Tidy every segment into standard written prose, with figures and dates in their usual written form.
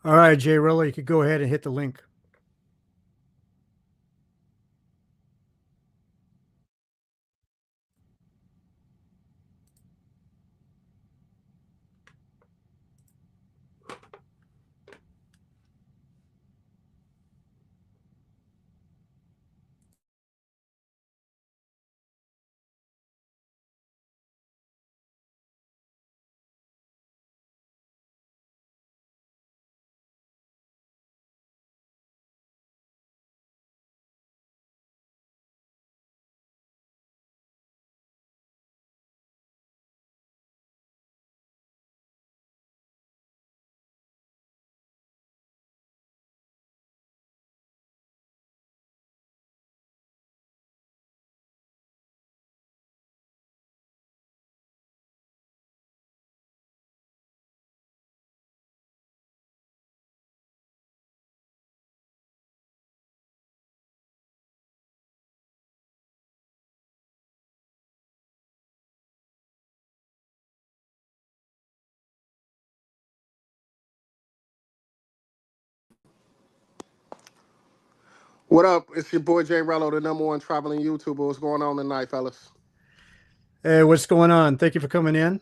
All right, J Rello, you could go ahead and hit the link. What up? It's your boy J Rello, the number one traveling YouTuber. What's going on tonight, fellas? Hey, what's going on? Thank you for coming in.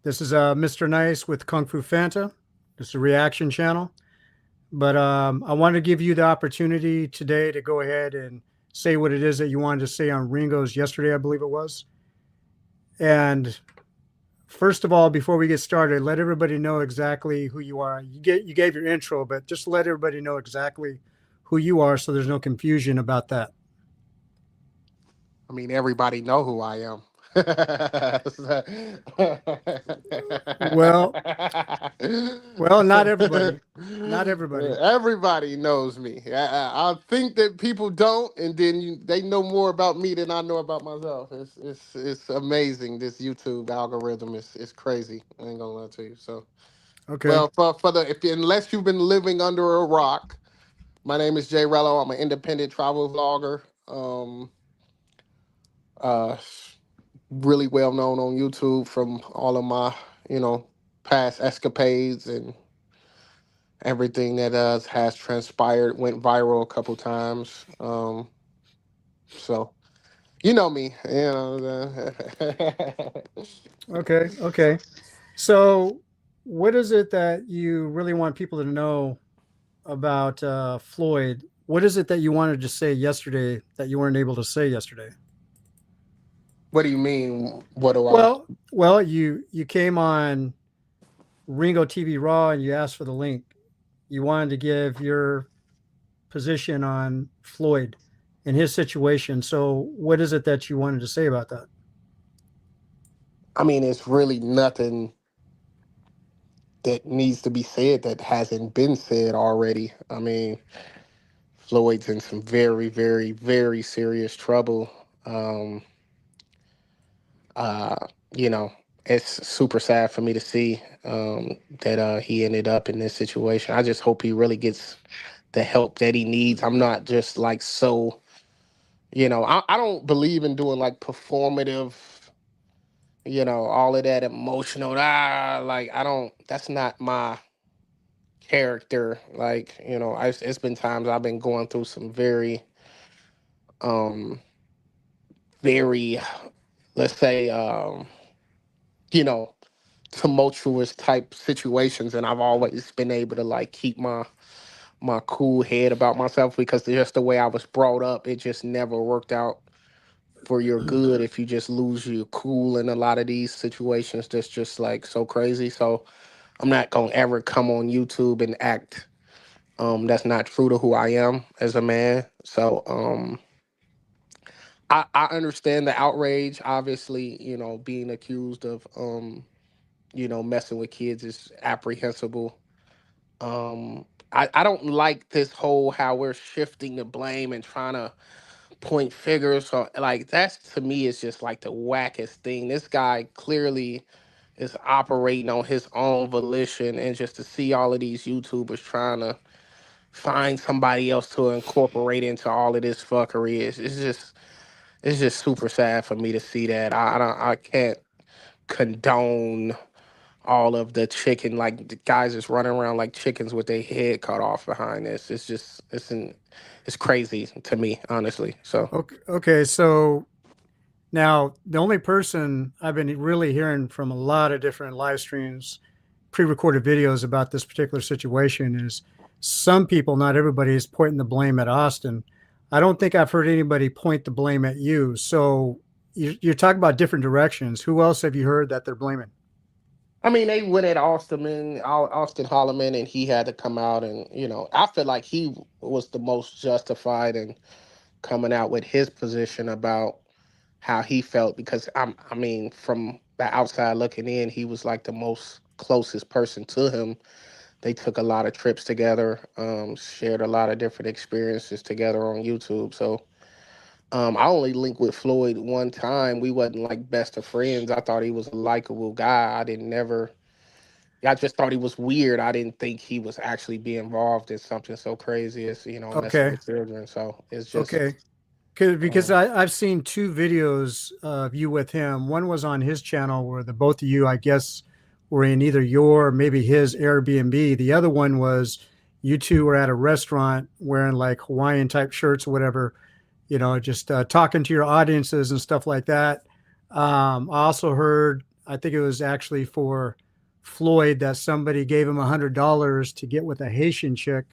This is Mr. Nice with Kung Fu Fanta. This is a reaction channel. But I want to give you the opportunity today to go ahead and say what it is that you wanted to say on Ringo's yesterday, I believe it was. And first of all, before we get started, let everybody know exactly who you are. You gave your intro, but just let everybody know exactly who you are so there's no confusion about that. I mean, everybody know who I am. Well, well, not everybody. Not everybody. Everybody knows me. I think that people don't, and then they know more about me than I know about myself. It's amazing. This YouTube algorithm is crazy. I ain't gonna lie to you. So, Okay. well, for the if unless you've been living under a rock. My name is J Rello. I'm an independent travel vlogger. Uh, really well known on YouTube from all of my, you know, past escapades and everything that has transpired. Went viral a couple times. So you know me. You know. Okay. Okay. So, what is it that you really want people to know about Floyd? What is it that you wanted to say yesterday that you weren't able to say yesterday? What do you mean? What do I? Well, you came on Ringo TV Raw and you asked for the link. You wanted to give your position on Floyd and his situation. So, what is it that you wanted to say about that? I mean, it's really nothing that needs to be said that hasn't been said already. I mean, Floyd's in some very, very, very serious trouble. Um, uh, you know, it's super sad for me to see that he ended up in this situation. I just hope he really gets the help that he needs. I'm not just like so, I don't believe in doing like performative, all of that emotional. Like I don't. That's not my character. Like it's been times I've been going through some very, um, very, let's say, you know, tumultuous type situations, and I've always been able to like keep my cool head about myself because just the way I was brought up, it just never worked out for your good if you just lose your cool in a lot of these situations. That's just like so crazy. So I'm not gonna ever come on YouTube and act that's not true to who I am as a man. So I understand the outrage. Obviously, being accused of messing with kids is apprehensible. I don't like this whole how we're shifting the blame and trying to point fingers. So like that's to me is just like the wackest thing. This guy clearly is operating on his own volition, and just to see all of these YouTubers trying to find somebody else to incorporate into all of this fuckery is it's just super sad for me to see that. I can't condone all of the chicken, like the guys just running around like chickens with their head cut off behind this. It's just it's crazy to me, honestly. So Okay, okay. So now the only person I've been really hearing from a lot of different live streams, pre-recorded videos about this particular situation is some people, not everybody, is pointing the blame at Austin. I don't think I've heard anybody point the blame at you. So you're talking about different directions. Who else have you heard that they're blaming? I mean, they went at Austin Holloman, and he had to come out, and I feel like he was the most justified in coming out with his position about how he felt because I mean, from the outside looking in, he was like the most closest person to him. They took a lot of trips together, shared a lot of different experiences together on YouTube. So I only linked with Floyd one time. We wasn't like best of friends. I thought he was a likable guy. I just thought he was weird. I didn't think he was actually be involved in something so crazy as messing Okay. with children. So it's just Okay. Because um, I've seen two videos of you with him. One was on his channel where the both of you, I guess, were in either your or maybe his Airbnb. The other one was you two were at a restaurant wearing like Hawaiian type shirts or whatever, just talking to your audiences and stuff like that. I also heard, I think it was actually for Floyd, that somebody gave him $100 to get with a Haitian chick.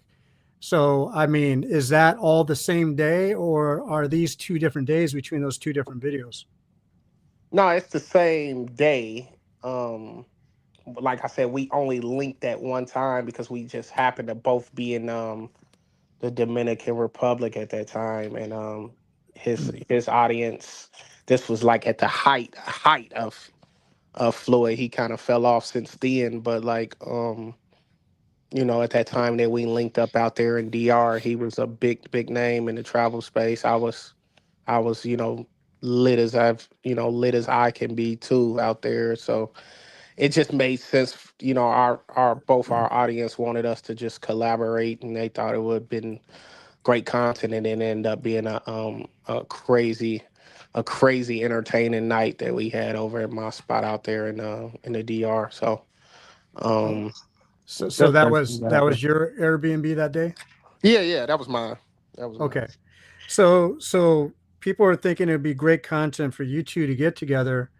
So, I mean, is that all the same day, or are these two different days between those two different videos? no, it's the same day. Like I said, we only linked at one time because we just happened to both be in the Dominican Republic at that time, and his audience. This was like at the height of Floyd. He kind of fell off since then, but like at that time that we linked up out there in DR, he was a big name in the travel space. I was lit as I can be too out there. So it just made sense. Our both our audience wanted us to just collaborate, and they thought it would have been great content, and then end up being a crazy entertaining night that we had over at my spot out there in the DR. So Oh, um, so just that basically was what that happened. was your Airbnb that day? Yeah, that was mine. That was mine. Okay. So people are thinking it'd be great content for you two to get together.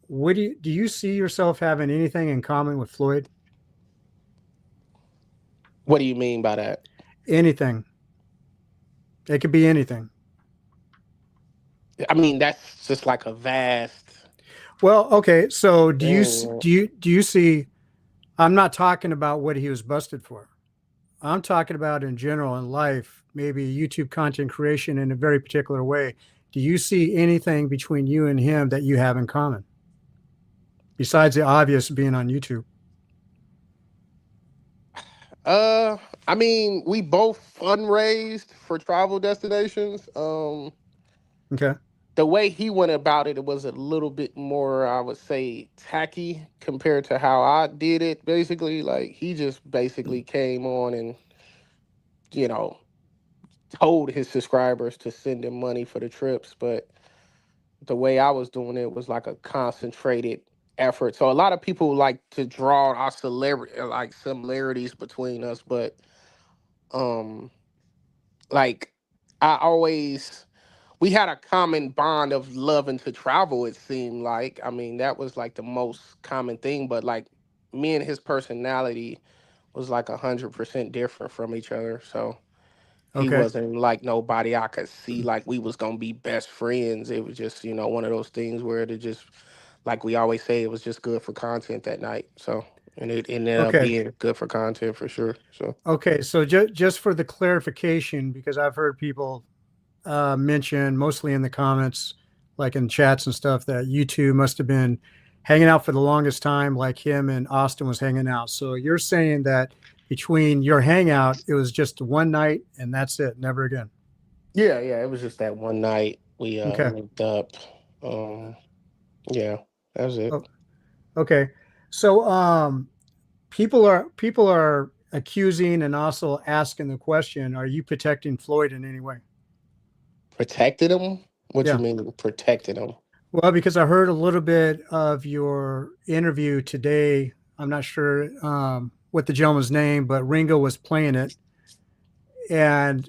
What do you see yourself having anything in common with Floyd? What do you mean by that? Anything. It could be anything. I mean, that's just like a vast Well, okay. So do you s- thing. do you see? I'm not talking about what he was busted for. I'm talking about in general in life, maybe YouTube content creation in a very particular way. Do you see anything between you and him that you have in common besides the obvious being on YouTube? Uh, I mean, we both fundraised for travel destinations. Okay. The way he went about it, it was a little bit more, I would say, tacky compared to how I did it. Basically, like he just basically came on and you know told his subscribers to send him money for the trips, but the way I was doing it was like a concentrated effort. So a lot of people like to draw our celebrity like similarities between us, but um like I always we had a common bond of loving to travel, it seemed like. I mean, that was like the most common thing, but like me and his personality was like 100% different from each other. So he Okay. wasn't like nobody I could see like we was gonna be best friends. It was just, one of those things where it just like we always say, it was just good for content that night. So and it ended up Okay. being good for content for sure. So Okay. So just for the clarification, because I've heard people mention mostly in the comments, like in chats and stuff, that you two must have been hanging out for the longest time, like him and Austin was hanging out. So you're saying that between your hangout, it was just one night and that's it, never again. yeah, it was just that one night we Okay. linked up. Um yeah, that was it. Oh, okay. So people are accusing and also asking the question, are you protecting Floyd in any way? Protected him? What you Yeah. mean protected him? Well, because I heard a little bit of your interview today. I'm not sure what the gentleman's name, but Ringo was playing it, and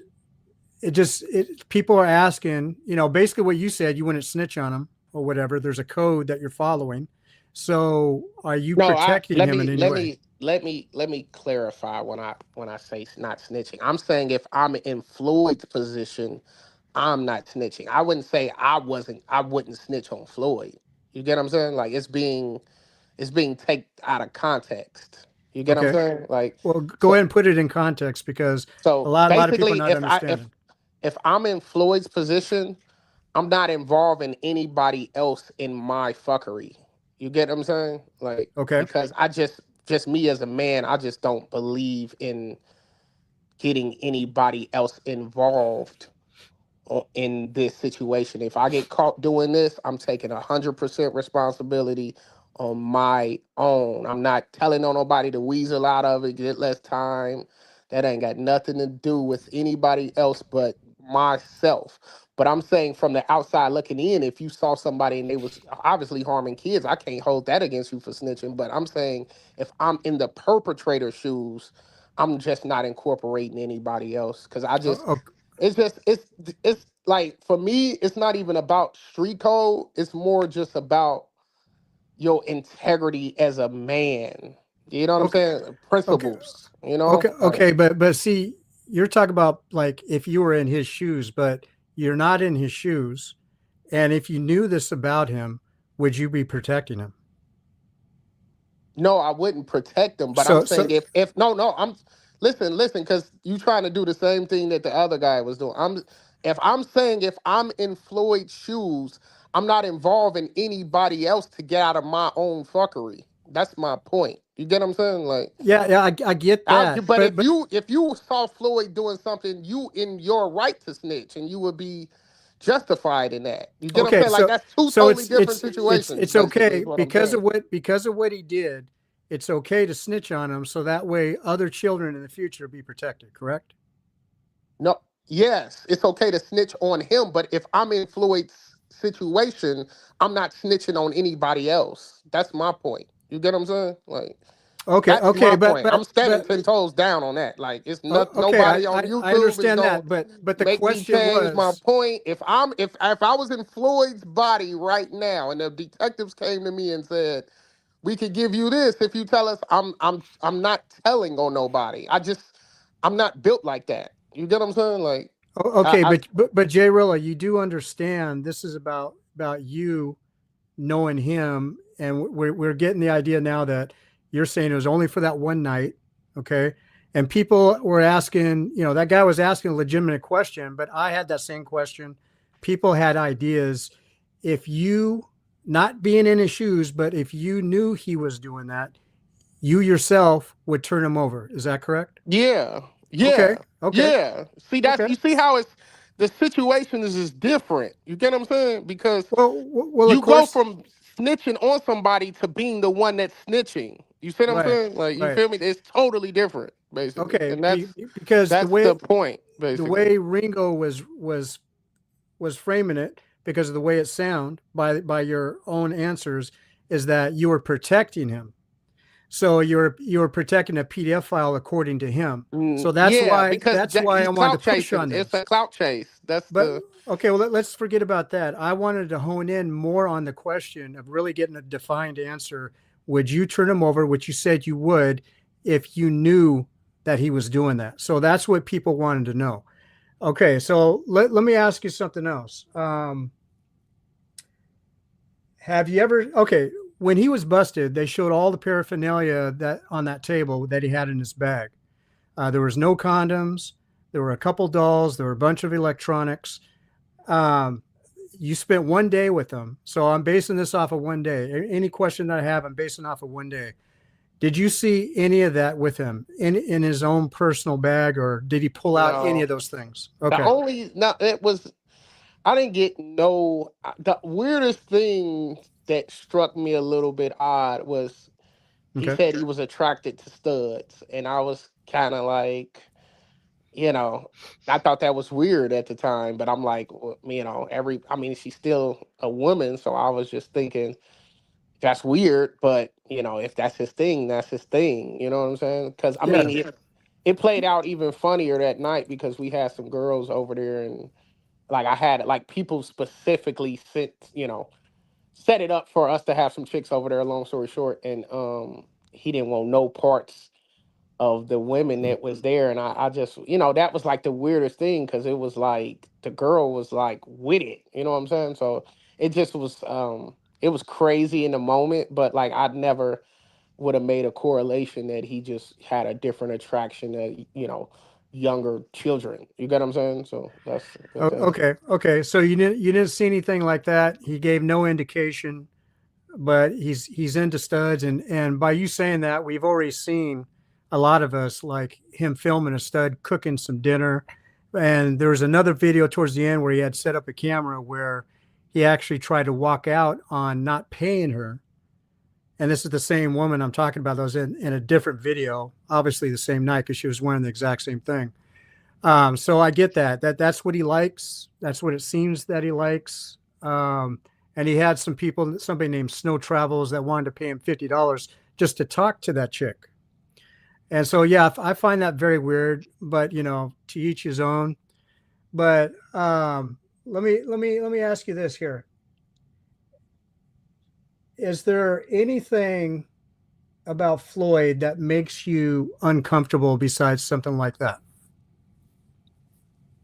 people are asking, basically what you said. You wouldn't snitch on him or whatever. There's a code that you're following. So, are you No, I protecting him in any way? let me clarify when I say not snitching. I'm saying if I'm in Floyd's position, I'm not snitching. I wouldn't say I wouldn't snitch on Floyd. You get what I'm saying? Like it's being taken out of context. You get what I'm Okay. saying? Like Well, go so ahead and put it in context because so a lot of people are basically not understanding. if I'm in Floyd's position, I'm not involving anybody else in my fuckery. You get what I'm saying? Like Okay. because just me as a man, I just don't believe in getting anybody else involved in this situation. If I get caught doing this, I'm taking 100% responsibility on my own. I'm not telling on nobody to weasel out of it, get less time. That ain't got nothing to do with anybody else but myself. But I'm saying from the outside looking in, if you saw somebody and they was obviously harming kids, I can't hold that against you for snitching. But I'm saying if I'm in the perpetrator's shoes, I'm just not incorporating anybody else because O- it's just it's like for me, it's not even about street code. It's more just about your integrity as a man. You know what I'm Okay. saying? Okay. Principles. You Okay. know, like Okay. But see, you're talking about like if you were in his shoes, but you're not in his shoes. And if you knew this about him, would you be protecting him? no, I wouldn't protect them. But I'm So, saying so if no, I'm listen, because you trying to do the same thing that the other guy was doing. I'm saying if I'm in Floyd's shoes, I'm not involving anybody else to get out of my own fuckery. That's my point. You get what I'm saying? Like yeah, yeah, I get that. but But if you saw Floyd doing something, you in your right to snitch, and you would be justified in that. You get what I'm okay, saying? Like so that's two so totally it's different it's situations. it's Basically, okay is what I'm saying. because of what he did. It's okay to snitch on him, so that way other children in the future be protected. Correct? No, yes, it's okay to snitch on him, but if I'm in Floyd's situation, I'm not snitching on anybody else. That's my point. You get what I'm saying? Like Okay, that's okay, my point. I'm standing but 10 toes down on that. Like it's not okay, nobody on I YouTube is understand gonna that, but the make me question change my was point. If I was in Floyd's body right now and the detectives came to me and said, we could give you this if you tell us I'm not telling on nobody. I'm not built like that. You get what I'm saying? Like okay, I but J Rilla, you do understand this is about you knowing him, and we're getting the idea now that you're saying it was only for that one night, okay? And people were asking, that guy was asking a legitimate question, but I had that same question. People had ideas. If you, not being in his shoes, but if you knew he was doing that, you yourself would turn him over. Is that correct? Yeah, Okay, yeah, okay, yeah. See, okay. you see how it's the situation is just different. You get what I'm saying? Because Well, of you go course, from snitching on somebody to being the one that's snitching. You see what I'm right, saying? Like you right. feel me? It's totally different, basically, Okay, and because that's the point, the basically. way Ringo was framing it, because of the way it sound by your own answers, is that you were protecting him. So you're protecting a PDF file according to him. So Yeah, because that's why I he's wanted to clout push chasing. on It's this. a clout chase. That's But the okay, well let's forget about that. I wanted to hone in more on the question of really getting a defined answer. Would you turn him over, which you said you would, if you knew that he was doing that? So that's what people wanted to know. Okay, so let me ask you something else. Have you ever, okay, when he was busted, they showed all the paraphernalia that on that table that he had in his bag. There was no condoms. There were a couple dolls. There were a bunch of electronics. Um, you spent one day with him. So I'm basing this off of one day. Any question that I have, I'm basing off of one day. Did you see any of that with him in his own personal bag, or did he pull out any no. of those things? The Okay. only no, it was I didn't get no. The weirdest thing that struck me a little bit odd was he Okay. said he was attracted to studs, and I was kind of like, you know, I thought that was weird at the time, but I'm like, well, I mean, she's still a woman, so I was just thinking that's weird, but if that's his thing, that's his thing. You know what I'm saying? Because I Yeah. mean, it played out even funnier that night because we had some girls over there, and like I had like people specifically set it up for us to have some chicks over there. Long story short, and he didn't want no parts of the women that was there, and I just that was like the weirdest thing because it was like the girl was like with it. You know what I'm saying? So it was crazy in the moment, but like I'd never would have made a correlation that he just had a different attraction to younger children. You get what I'm saying? So that's a good thing. Okay. Okay. So you didn't see anything like that. He gave no indication, but he's into studs, and by you saying that, we've already seen a lot of us like him filming a stud cooking some dinner, and there was another video towards the end where he had set up a camera where he actually tried to walk out on not paying her. And this is the same woman I'm talking about. That was in a different video, obviously the same night because she was wearing the exact same thing. So I get that's what he likes. That's what it seems that he likes. And he had some people, somebody named Snow Travels, that wanted to pay him $50 just to talk to that chick. And so, yeah, I find that very weird. But to each his own. But let me ask you this here: is there anything about Floyd that makes you uncomfortable besides something like that?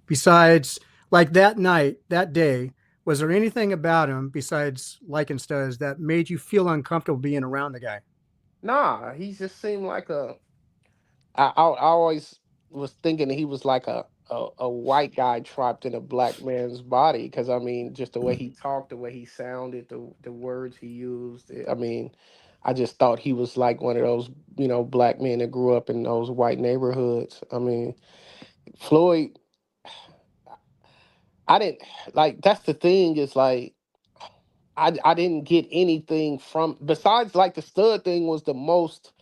Besides, like that night, that day, was there anything about him besides liking studs that made you feel uncomfortable being around the guy? Nah, he just seemed like I always was thinking he was like a white guy trapped in a black man's body because I mean just the way he talked, the way he sounded, the words he used. I mean, I just thought he was like one of those black men that grew up in those white neighborhoods. I mean, Floyd, I didn't like. That's the thing is like I didn't get anything from besides like the stud thing was the most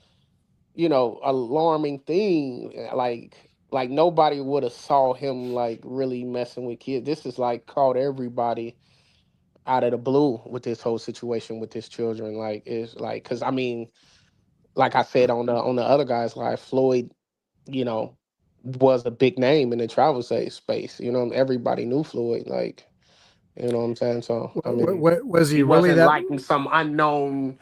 alarming thing. Like nobody would have saw him like really messing with kids. This is like caught everybody out of the blue with this whole situation with his children. Like it's like because I mean, like I said on the other guy's life, Floyd, you know, was a big name in the travel space. Everybody knew Floyd. Like you know what I'm saying. So I mean, Was he he really wasn't that? like some unknown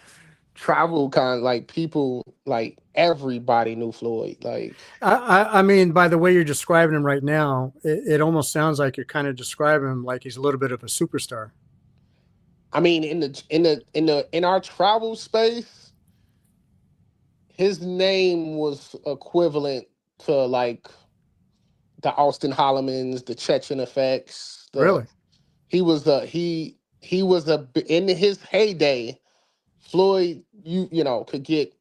travel kind like people like everybody knew Floyd. Like I mean, by the way you're describing him right now, it almost sounds like you're kind of describing him like he's a little bit of a superstar. I mean, in our travel space, his name was equivalent to like the Austin Hollamans, the Chechen effects. The Really? he was in his heyday. Floyd, could get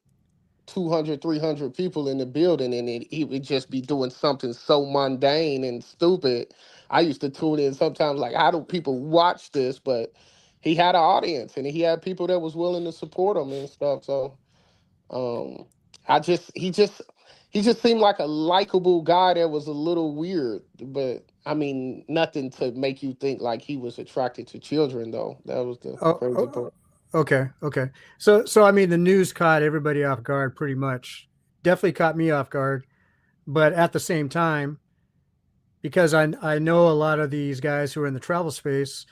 200, 300 people in the building, and he would just be doing something so mundane and stupid. I used to tune in sometimes, like, how do people watch this? But he had an audience, and he had people that was willing to support him and stuff. So, um, I just he just seemed like a likable guy that was a little weird, but I mean, nothing to make you think like he was attracted to children, though. That was the Oh, crazy oh, part. okay, okay. So I mean, the news caught everybody off guard pretty much. Definitely caught me off guard, but at the same time, because I know a lot of these guys who are in the travel space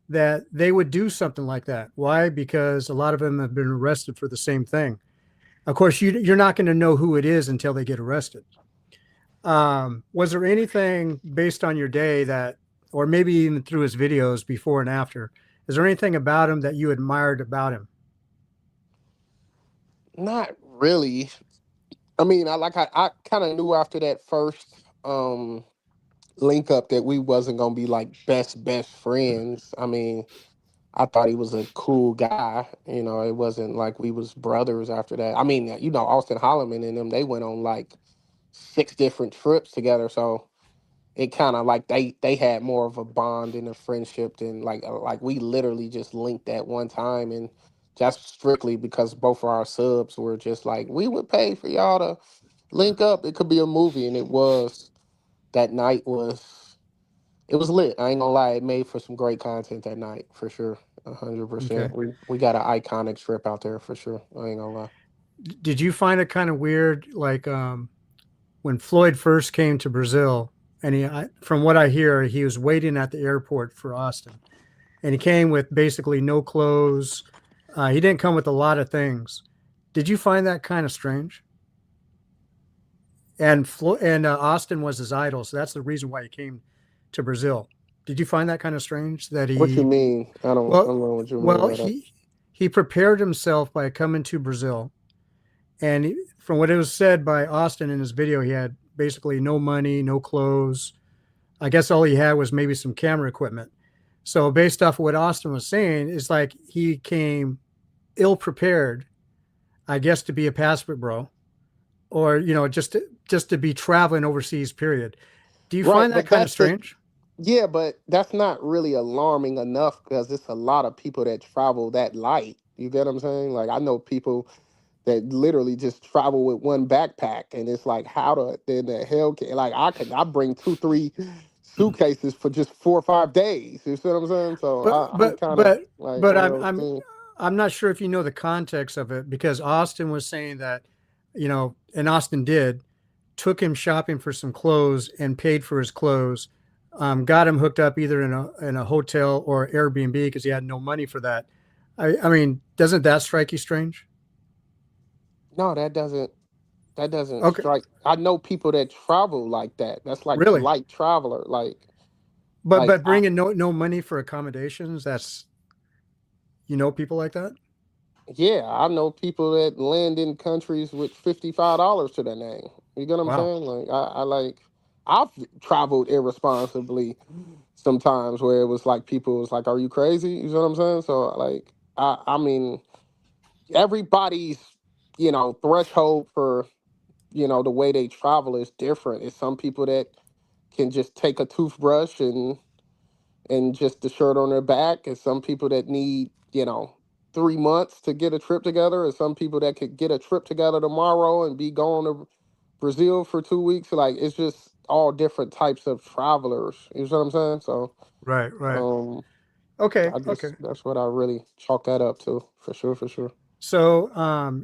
that they would do something like that. Why? Because a lot of them have been arrested for the same thing. Of course, you're not going to know who it is until they get arrested. Was there anything based on your day that, or maybe even through his videos before and after, is there anything about him that you admired about him? Not really. I mean, I kind of knew after that first um link up that we wasn't gonna be like best friends. I mean, I thought he was a cool guy. It wasn't like we was brothers after that. I mean, Austin Holloman and them, they went on like 6 different trips together. So it kind of like they had more of a bond and a friendship than like we literally just linked that one time and just strictly because both of our subs were just like we would pay for y'all to link up. It could be a movie, and it was. that night was it was lit. I ain't gonna lie, it made for some great content that night for sure. Okay. 100%. We got an iconic trip out there for sure. I ain't gonna lie. Did you find it kind of weird, like when Floyd first came to Brazil, and from what I hear, he was waiting at the airport for Austin, and he came with basically no clothes. He didn't come with a lot of things. Did you find that kind of strange? And Austin was his idol, so that's the reason why he came to Brazil. Did you find that kind of strange that What you he? mean? I Well, don't know what you mean well, by that. he prepared himself by coming to Brazil, and from what it was said by Austin in his video, he had basically no money, no clothes. I guess all he had was maybe some camera equipment. So based off of what Austin was saying, it's like he came ill prepared, I guess, to be a passport bro, or just to be traveling overseas. Period. Do you Right, find that but kind of that's the strange? yeah, but that's not really alarming enough because it's a lot of people that travel that light. You get what I'm saying? Like I know people that literally just travel with one backpack, and it's like, how in the hell can like I bring 2, 3 suitcases for just 4 or 5 days. You see what I'm saying? So But I'm but kind of but like but one of I'm those I'm things. I'm not sure if you know the context of it, because Austin was saying that, and Austin did, took him shopping for some clothes and paid for his clothes, got him hooked up either in a hotel or Airbnb because he had no money for that. I mean, doesn't that strike you strange? No, that doesn't Okay, strike. I know people that travel like that. That's like really, light traveler. but Like but bringing no money for accommodations, that's people like that. yeah, I know people that land in countries with $55 to their name. You get what I'm Wow. saying? Like I like I've traveled irresponsibly sometimes where it was like people was like, "Are you crazy?" You know what I'm saying? So like I mean everybody's threshold for the way they travel is different. It's some people that can just take a toothbrush and just the shirt on their back, and some people that need 3 months to get a trip together, and some people that could get a trip together tomorrow and be going to Brazil for 2 weeks. Like it's just all different types of travelers. You know what I'm saying? So Right, right. um, Okay, I okay. just that's what I really chalk that up to for sure, for sure. So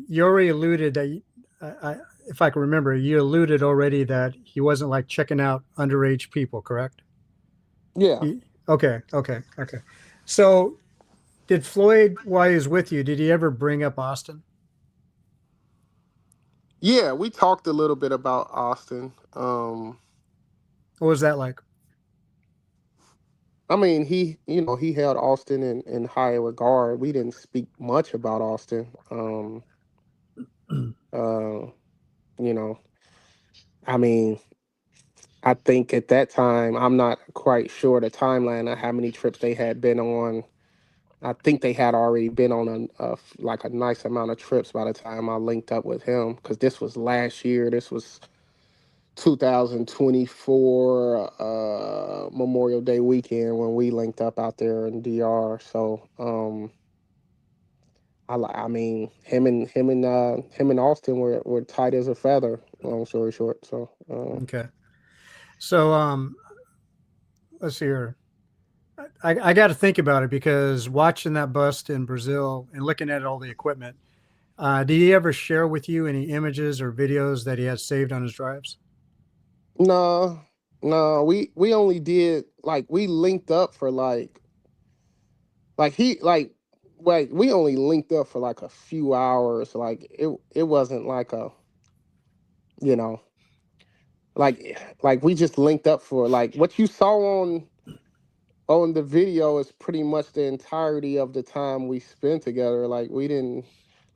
you already alluded that, if I can remember, you alluded already that he wasn't like checking out underage people, correct? Yeah, Okay, okay, okay. So did Floyd, while he was with you, did he ever bring up Austin? yeah. We talked a little bit about Austin. What was that like? I mean, he held Austin in high regard. We didn't speak much about Austin. Uh, you know, I mean, I think at that time, I'm not quite sure the timeline of how many trips they had been on. I think they had already been on like a nice amount of trips by the time I linked up with him because this was last year. This was 2024 Memorial Day weekend when we linked up out there in DR. So I mean him and Austin were tight as a feather. Long story short, so Okay. So let's see here. I got to think about it, because watching that bust in Brazil and looking at all the equipment, did he ever share with you any images or videos that he had saved on his drives? no, no, we only did like we linked up for like he like we only linked up for like a few hours. Like it wasn't like a you know like we just linked up for like what you saw on the video is pretty much the entirety of the time we spent together. Like we didn't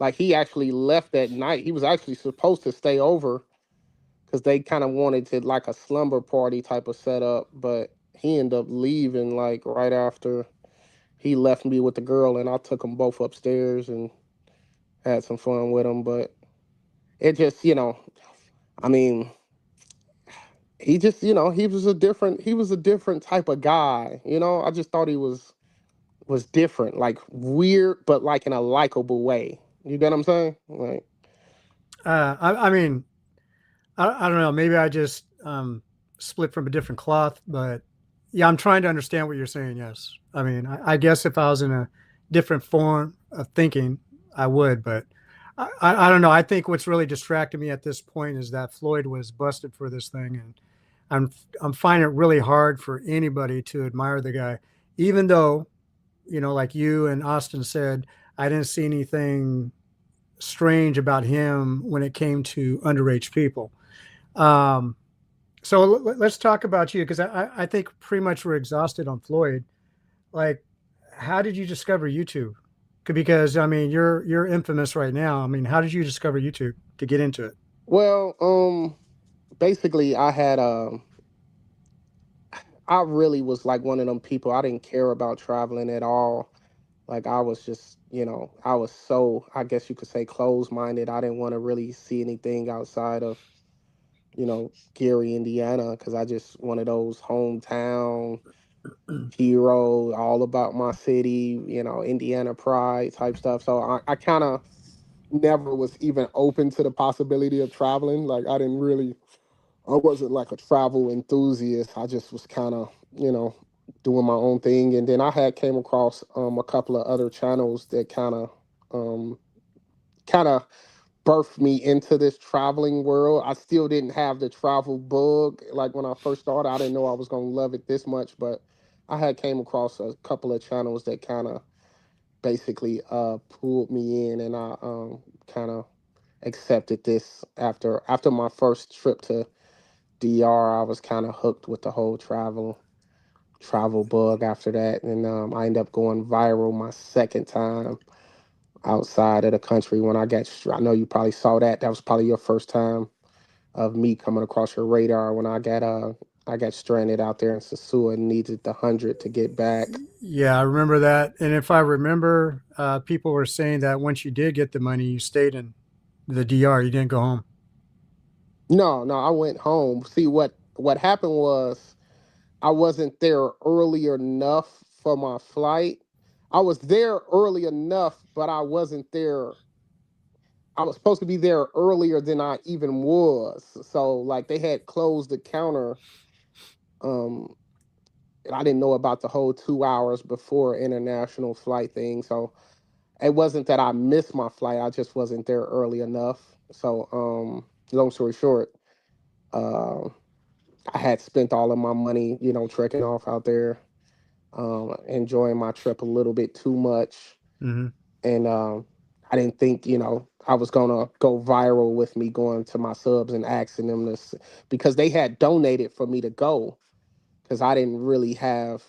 like he actually left that night. He was actually supposed to stay over because they kind of wanted to like a slumber party type of setup, but he ended up leaving like right after he left me with the girl, and I took them both upstairs and had some fun with them. But it just, I mean, he just, he was a different type of guy. I just thought he was different, like weird, but like in a likable way. You get what I'm saying? I mean, I don't know. Maybe I just split from a different cloth, but yeah, I'm trying to understand what you're saying. Yes. I mean, I guess if I was in a different form of thinking, I would, but I don't know. I think what's really distracted me at this point is that Floyd was busted for this thing. And I'm, I'm finding it really hard for anybody to admire the guy, even though, like you and Austin said, I didn't see anything strange about him when it came to underage people. Um, so let's talk about you because I think pretty much we're exhausted on Floyd. Like, how did you discover YouTube? Because I mean, you're infamous right now. I mean, how did you discover YouTube to get into it? Well, basically, I really was like one of them people. I didn't care about traveling at all. Like I was just, I was so, I guess you could say, closed minded. I didn't want to really see anything outside of, Gary, Indiana, because I just one of those hometown hero, all about my city, Indiana pride type stuff. So I kind of never was even open to the possibility of traveling. Like I wasn't like a travel enthusiast. I just was kind of, doing my own thing. And then I had came across a couple of other channels that um, kind of birthed me into this traveling world. I still didn't have the travel bug. Like when I first started, I didn't know I was gonna love it this much, but I had came across a couple of channels that kind of basically pulled me in, and I kind of accepted this after my first trip to DR. I was kind of hooked with the whole travel bug after that, and I ended up going viral my second time outside of the country when I know you probably saw that. That was probably your first time of me coming across your radar when I got stranded out there in Sasua and needed the 100 to get back. Yeah, I remember that. And if I remember, people were saying that once you did get the money, you stayed in the DR. You didn't go home. No, no, I went home. See what happened was I wasn't there early enough for my flight. I was there early enough, but I wasn't there. I was supposed to be there earlier than I even was. So like they had closed the counter. Um, and I didn't know about the whole 2 hours before international flight thing. So it wasn't that I missed my flight. I just wasn't there early enough. So long story short, uh, I had spent all of my money, trekking off out there, enjoying my trip a little bit too much. Hmm. And I didn't think, I was gonna go viral with me going to my subs and asking them this because they had donated for me to go because I didn't really have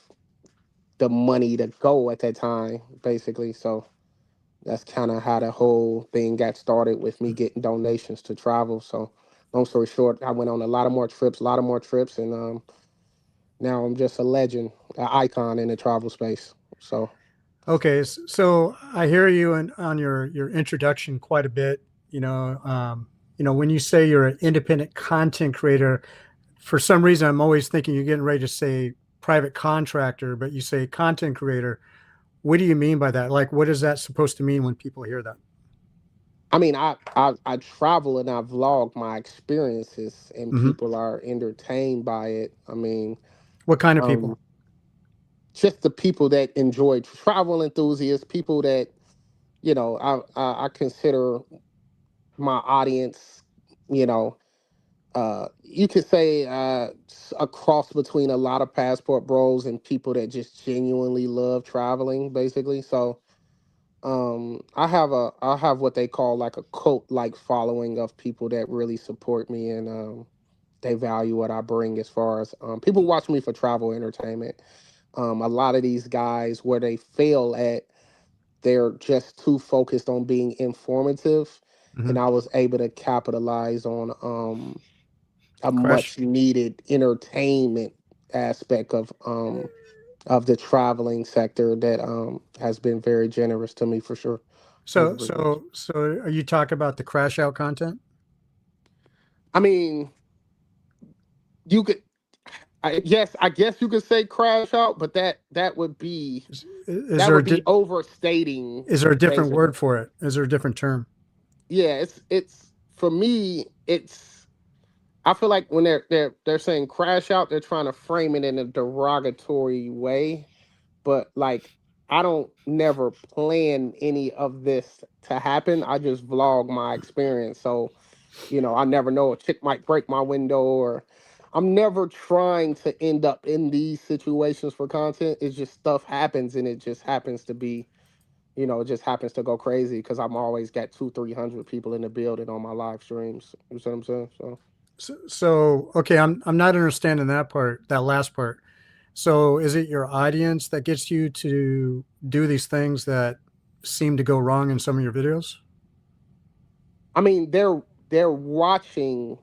the money to go at that time, basically. So that's kind of how the whole thing got started with me getting donations to travel. So long story short, I went on a lot of more trips, and now I'm just a legend, an icon in the travel space. So Okay, so I hear you on your introduction quite a bit. When you say you're an independent content creator, for some reason I'm always thinking you're getting ready to say private contractor, but you say content creator. What do you mean by that? Like, what is that supposed to mean when people hear that? I mean, I travel and I vlog my experiences, and Hmm. people are entertained by it. I mean, What kind of um, people? just the people that enjoy travel enthusiasts, people that I consider my audience. You know, you could say a cross between a lot of passport bros and people that just genuinely love traveling, basically. So I have what they call like a cult like following of people that really support me, and they value what I bring as far as people watch me for travel entertainment. A lot of these guys where they fail at, they're just too focused on being informative, Hmm. and I was able to capitalize on a Crash. much needed entertainment aspect of the traveling sector that has been very generous to me for sure over So the years. so so are you talking about the crash out content? I mean, you could, yes, I guess you could say crash out, but that would be Is there overstating is there a different basically. word for it? Is there a different term? Yeah, it's for me, it's I feel like when they're saying crash out, they're trying to frame it in a derogatory way. But like, I don't never plan any of this to happen. I just vlog my experience. So, I never know, a chick might break my window, or I'm never trying to end up in these situations for content. It's just stuff happens, and it just happens to be, it just happens to go crazy because I'm always got 200-300 people in the building on my live streams. You see what I'm saying? So So okay, I'm not understanding that part, that last part. So is it your audience that gets you to do these things that seem to go wrong in some of your videos? I mean, they're watching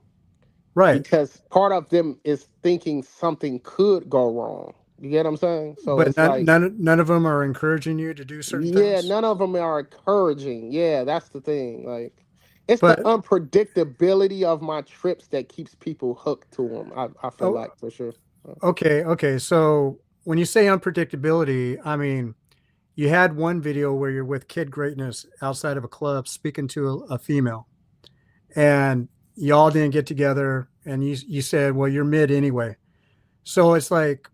Right. because part of them is thinking something could go wrong. You get what I'm saying? So But it's like, none of them are encouraging you to do certain yeah, things. none of them are encouraging. Yeah, that's the thing. Like, it's the But unpredictability of my trips that keeps people hooked to them. I feel oh, like, for sure. okay. So when you say unpredictability, I mean, you had one video where you're with Kid Greatness outside of a club speaking to a female, and y'all didn't get together, and you said, well, you're mid anyway. So it's like,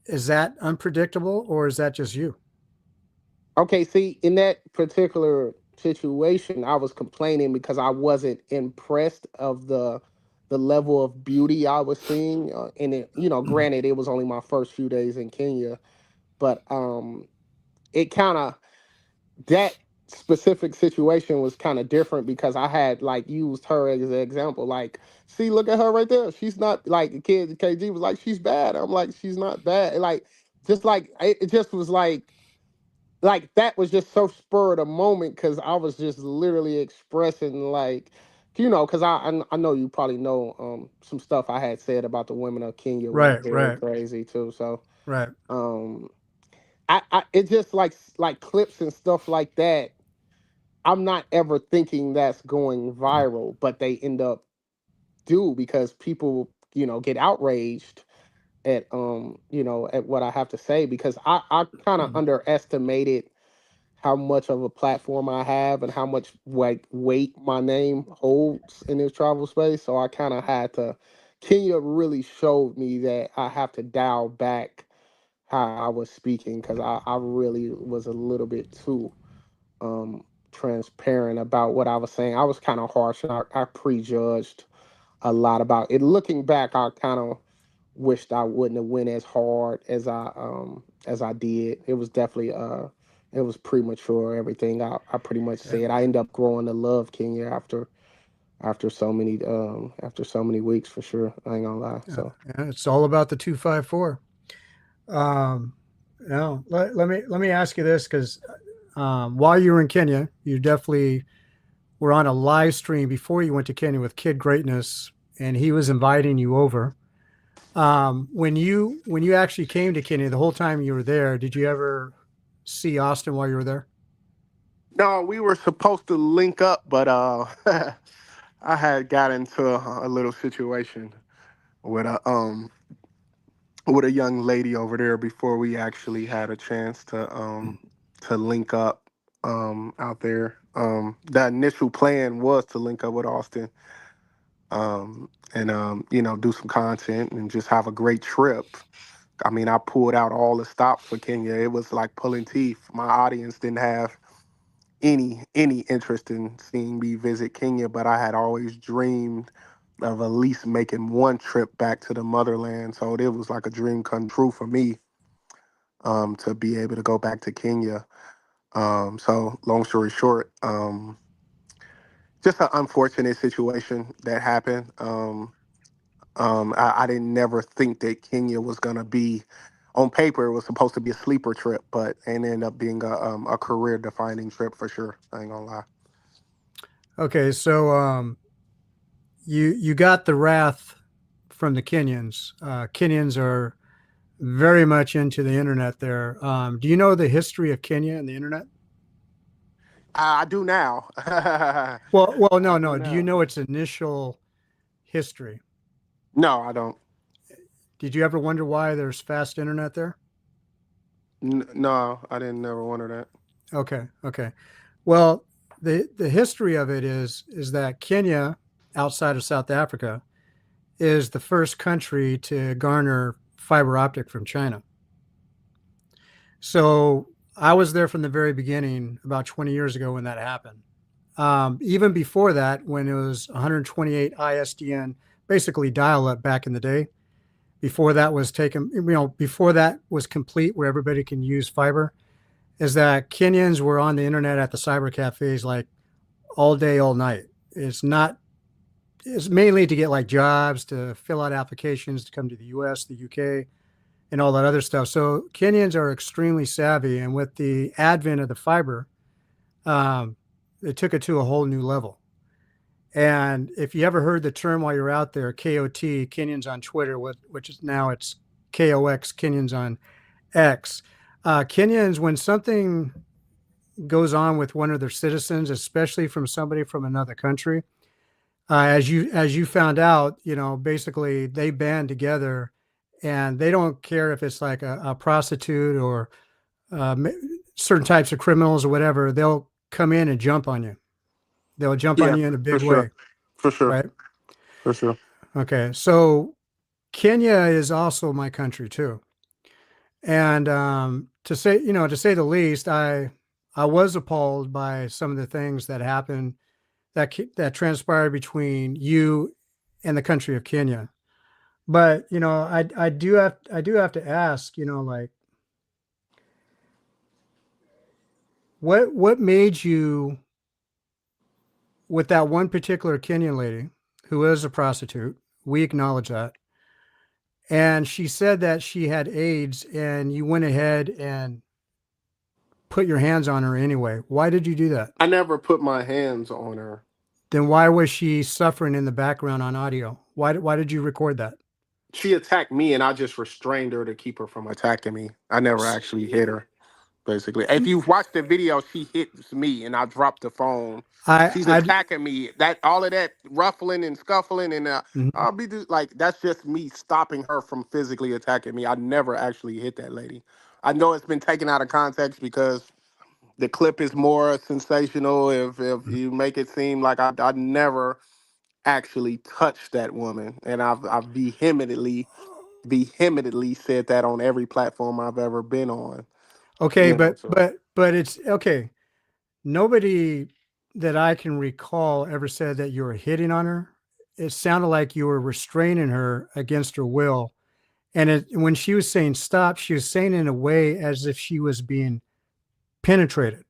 is that unpredictable or is that just you? Okay, see, in that particular situation, I was complaining because I wasn't impressed of the level of beauty I was seeing. And it, granted, it was only my first few days in Kenya, but it kind of, that specific situation was kind of different because I had like used her as an example. Like, see, look at her right there. She's not like the kid. KG was like, she's bad. I'm like, she's not bad. Like, just like it just was like that was just so spur of the moment because I was just literally expressing like, because I know you probably know some stuff I had said about the women of Kenya was Right, very right, crazy too. So right. um I it just like clips and stuff like that. I'm not ever thinking that's going viral, but they end up do because people get outraged at what I have to say because I kind of underestimated how much of a platform I have and how much weight my name holds in this travel space. So I kind of had to. Kenya really showed me that I have to dial back how I was speaking because I really was a little bit too transparent about what I was saying. I was kind of harsh and I prejudged a lot about it. Looking back, I kind of wished I wouldn't have went as hard as I did. It was definitely it was premature. Everything I pretty much Yeah, said. I ended up growing to love Kenya after so many weeks for sure. I ain't gonna lie. yeah, So yeah. It's all about the 254. Um, now let me ask you this because while you were in Kenya, you definitely were on a live stream before you went to Kenya with Kid Greatness, and he was inviting you over. When you actually came to Kenya, the whole time you were there, did you ever see Austin while you were there? no, we were supposed to link up, but I had got into a little situation with a young lady over there before we actually had a chance to link up out there. The initial plan was to link up with Austin and do some content and just have a great trip. I mean, I pulled out all the stops for Kenya. It was like pulling teeth. My audience didn't have any interest in seeing me visit Kenya, but I had always dreamed of at least making one trip back to the motherland. So it was like a dream come true for me to be able to go back to Kenya. So long story short, just an unfortunate situation that happened. I didn't never think that Kenya was gonna be, on paper, it was supposed to be a sleeper trip, but it ended up being a career defining trip for sure. I ain't gonna lie. Okay, so you got the wrath from the Kenyans. Kenyans are very much into the internet there. Do you know the history of Kenya and the internet? I do now. I No, do no. Do you now. know its initial history? No, I don't. Did you ever wonder why there's fast internet there? No, I didn't never wonder that. Okay. Well, the history of it is that Kenya, outside of South Africa, is the first country to garner fiber optic from China. So I was there from the very beginning about 20 years ago when that happened. Even before that, when it was 128 ISDN, basically dial up back in the day, before that was taken, before that was complete where everybody can use fiber, is that Kenyans were on the internet at the cyber cafes like all day, all night. It's not, it's mainly to get like jobs, to fill out applications to come to the US, the UK, and all that other stuff. So Kenyans are extremely savvy. And with the advent of the fiber, um, it took it to a whole new level. And if you ever heard the term while you're out there, KOT, Kenyans on Twitter, which is now it's KOX, Kenyans on X. Kenyans, when something goes on with one of their citizens, especially from somebody from another country, as you found out, basically they band together, and they don't care if it's like a prostitute or uh, certain types of criminals or whatever. They'll come in and jump on you. They'll jump on Yeah, you in a for big sure, way, for sure, right? for sure. Okay, so Kenya is also my country too, and to say the least, I was appalled by some of the things that happened that transpired between you and the country of Kenya. But I do have to ask, like what made you with that one particular Kenyan lady who is a prostitute. We acknowledge that. And she said that she had AIDS, and you went ahead and put your hands on her anyway. Why did you do that? I never put my hands on her. Then why was she suffering in the background on audio? Why did you record that? She attacked me, and I just restrained her to keep her from attacking me. I never actually hit her. Basically, if you've watched the video, she hits me, and I dropped the phone. I She's I attacking me. That all of that ruffling and scuffling, and mhm. I'll be like, that's just me stopping her from physically attacking me. I never actually hit that lady. I know it's been taken out of context because the clip is more sensational. If you make it seem like I never actually touched that woman, and I've vehemently said that on every platform I've ever been on. Okay, You know, but so but but it's okay. Nobody that I can recall ever said that you were hitting on her. It sounded like you were restraining her against her will. And when she was saying stop, she was saying it in a way as if she was being penetrated.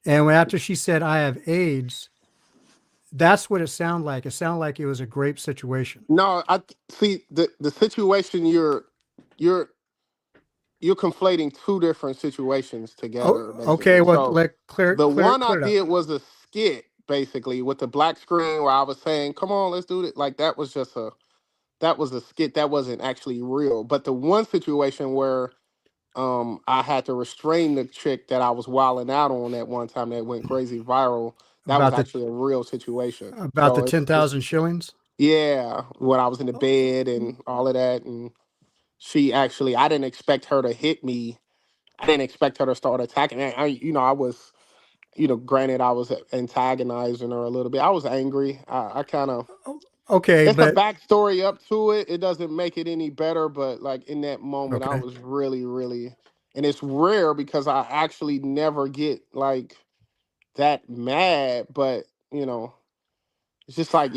And after she said, I have AIDS, that's what it sounded like. It sounded like it was a grape situation. no, I see the situation you're you're conflating two different situations Oh, together, okay. basically. Well, So let clear, the clear, one I clear it up. did was a skit, basically, with the black screen where I was saying, "Come on, let's do it." Like that was a skit that wasn't actually real. But the one situation where I had to restrain the chick that I was wilding out on that one time that went crazy viral, that was about the actually a real situation. about the So ten it's thousand shillings. yeah, when I was in the bed and all of that, and she actually, I didn't expect her to hit me. I didn't expect her to start attacking. I was, granted, I was antagonizing her a little bit. I was angry. I kind of, Oh, okay, it's a but backstory up to it. It doesn't make it any better, but like in that moment, I okay, was really, really, and it's rare because I actually never get like that mad, but it's just like,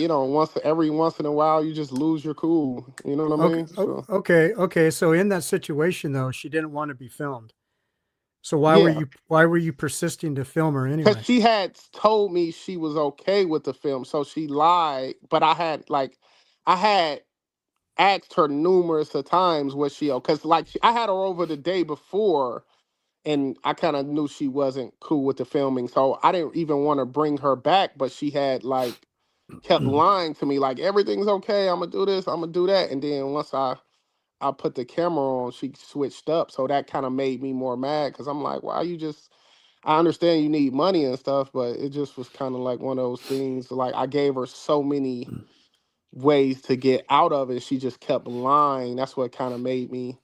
every once in a while, you just lose your cool. You know what I okay, mean? So. okay. So in that situation, though, she didn't want to be filmed. So Yeah, why were you persisting to film her because anyway? she had told me she was okay with the film, so she lied. But I had asked her numerous of times was she okay? Because I had her over the day before, and I kind of knew she wasn't cool with the filming, so I didn't even want to bring her back. But she had like kept lying to me, like everything's okay. I'm gonna do this. I'm gonna do that. And then once I put the camera on, she switched up. So that kind of made me more mad because I'm like, why you just I understand you need money and stuff, but it just was kind of like one of those things. Like I gave her so many ways to get out of it. She just kept lying. That's what kind of made me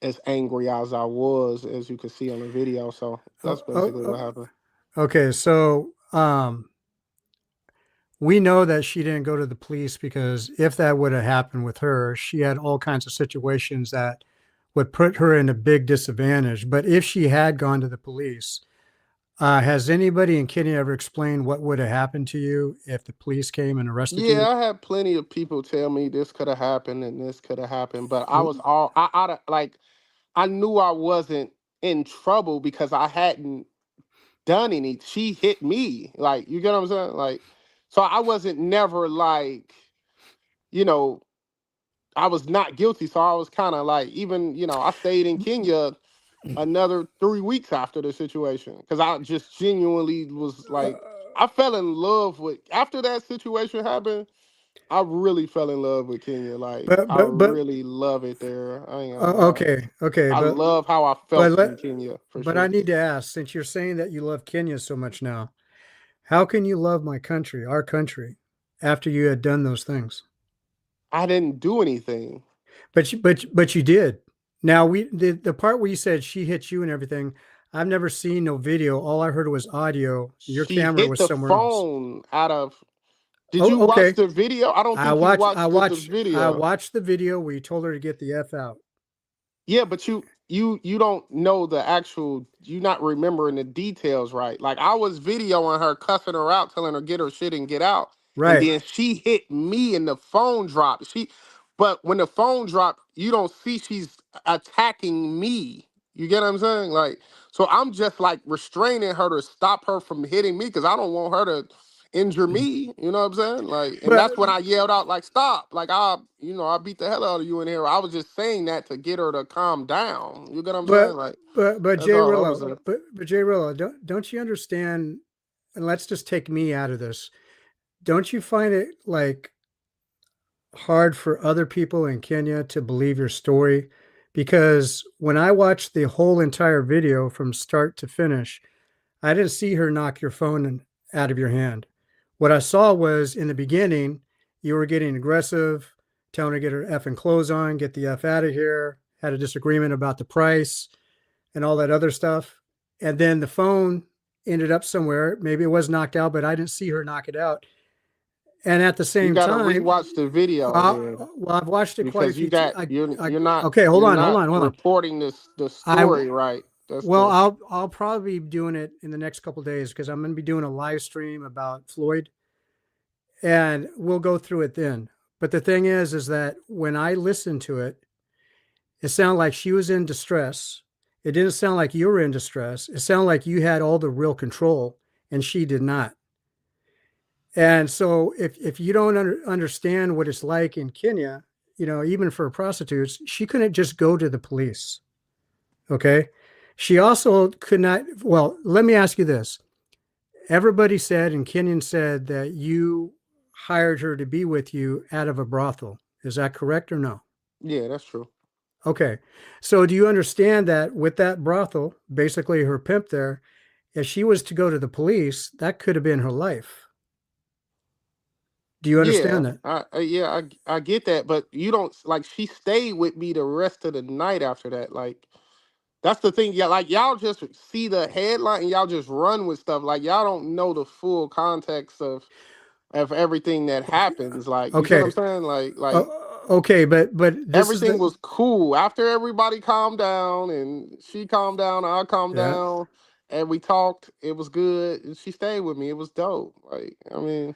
as angry as I was, as you could see on the video. So Oh, that's basically what happened. okay, so we know that she didn't go to the police because if that would have happened with her, she had all kinds of situations that would put her in a big disadvantage. But if she had gone to the police, has anybody in Kenya ever explained what would have happened to you if the police came and arrested you? Yeah, I had plenty of people tell me this could have happened and this could have happened, but I was all like I knew I wasn't in trouble because I hadn't done any. She hit me, like you get what I'm saying, like so I wasn't never like you know I was not guilty, so I was kind of like even I stayed in Kenya another 3 weeks after the situation because I just genuinely was like I fell in love with after that situation happened. I really fell in love with Kenya. Like But I but but really love it there. I ain't gonna lie. okay, I love how I but felt let in Kenya for but I sure. need to ask, since you're saying that you love Kenya so much now, how can you love my country, our country, after you had done those things? I didn't do anything. But you did. Now the part where you said she hit you and everything, I've never seen no video. All I heard was audio. Your She camera hit was the somewhere else. phone out of. Did you Oh, watch okay. the video? I don't think you watched the I video. watched the video where you told her to get the F out. Yeah, but you don't know the actual. You not remembering the details right. Like I was videoing her cussing her out, telling her get her shit and get out, and Right. then she hit me and the phone dropped. But when the phone dropped, you don't see she's attacking me. You get what I'm saying? Like, so I'm just like restraining her to stop her from hitting me because I don't want her to injure me. You know what I'm saying? Like, and But that's when I yelled out like, "Stop!" Like I beat the hell out of you in here. I was just saying that to get her to calm down. You get what I'm saying? but Like, but that's J all I was Rello, saying. but J Rello, don't you understand? And let's just take me out of this. Don't you find it like hard for other people in Kenya to believe your story? Because when I watched the whole entire video from start to finish, I didn't see her knock your phone out of your hand. What I saw was in the beginning, you were getting aggressive, telling her to get her effing clothes on, get the F out of here, had a disagreement about the price and all that other stuff. And then the phone ended up somewhere. Maybe it was knocked out, but I didn't see her knock it out. And at the You same got to time, rewatch the video then well, I've watched it quite a because few times. you're not Okay, you're hold not on, hold on. reporting the I story right. That's well, the I'll probably be doing it in the next couple of days because I'm going to be doing a live stream about Floyd, and we'll go through it then. But the thing is that when I listened to it, it sounded like she was in distress. It didn't sound like you were in distress. It sounded like you had all the real control, and she did not. And so, if you don't understand what it's like in Kenya, even for prostitutes, she couldn't just go to the police. Okay. She also could not. Well, let me ask you this. Everybody said, and Kenyon said, that you hired her to be with you out of a brothel. Is that correct or no? yeah, that's true. Okay. So do you understand that with that brothel, basically her pimp there, if she was to go to the police, that could have been her life? Do you Yeah, understand that? I get that, but you don't like. She stayed with me the rest of the night after that. Like that's the thing. Yeah, like y'all just see the headline and y'all just run with stuff. Like y'all don't know the full context of everything that happens. Like you see what I'm Okay. saying? Uh, Like okay, but this is everything the was cool after everybody calmed down and she calmed down, I calmed yeah. down, and we talked. It was good. And she stayed with me. It was dope. Like I mean.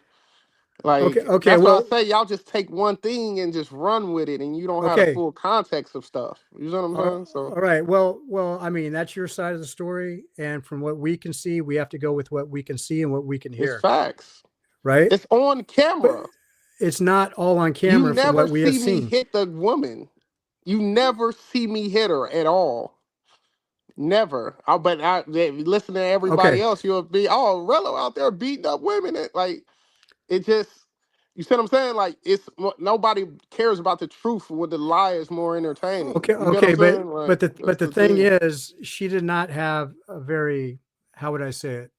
Okay, Like okay. that's why I Well, say y'all just take one thing and just run with it, and you don't have the okay. full context of stuff. You know what I'm saying? So All right. Well, I mean, that's your side of the story, and from what we can see, we have to go with what we can see and what we can it's hear, facts. right? It's on But camera. it's not all on You camera from never what we have see me seen. hit the woman. You never see me hit her at all. Never. Listen to everybody Okay. else. You'll be Rello out there beating up women. It just. You see what I'm saying? Like nobody cares about the truth when the lie is more entertaining. Okay. You get what I'm Okay. But saying? Like but the that's but the the thing thing. is, she did not have a very, how would I say it?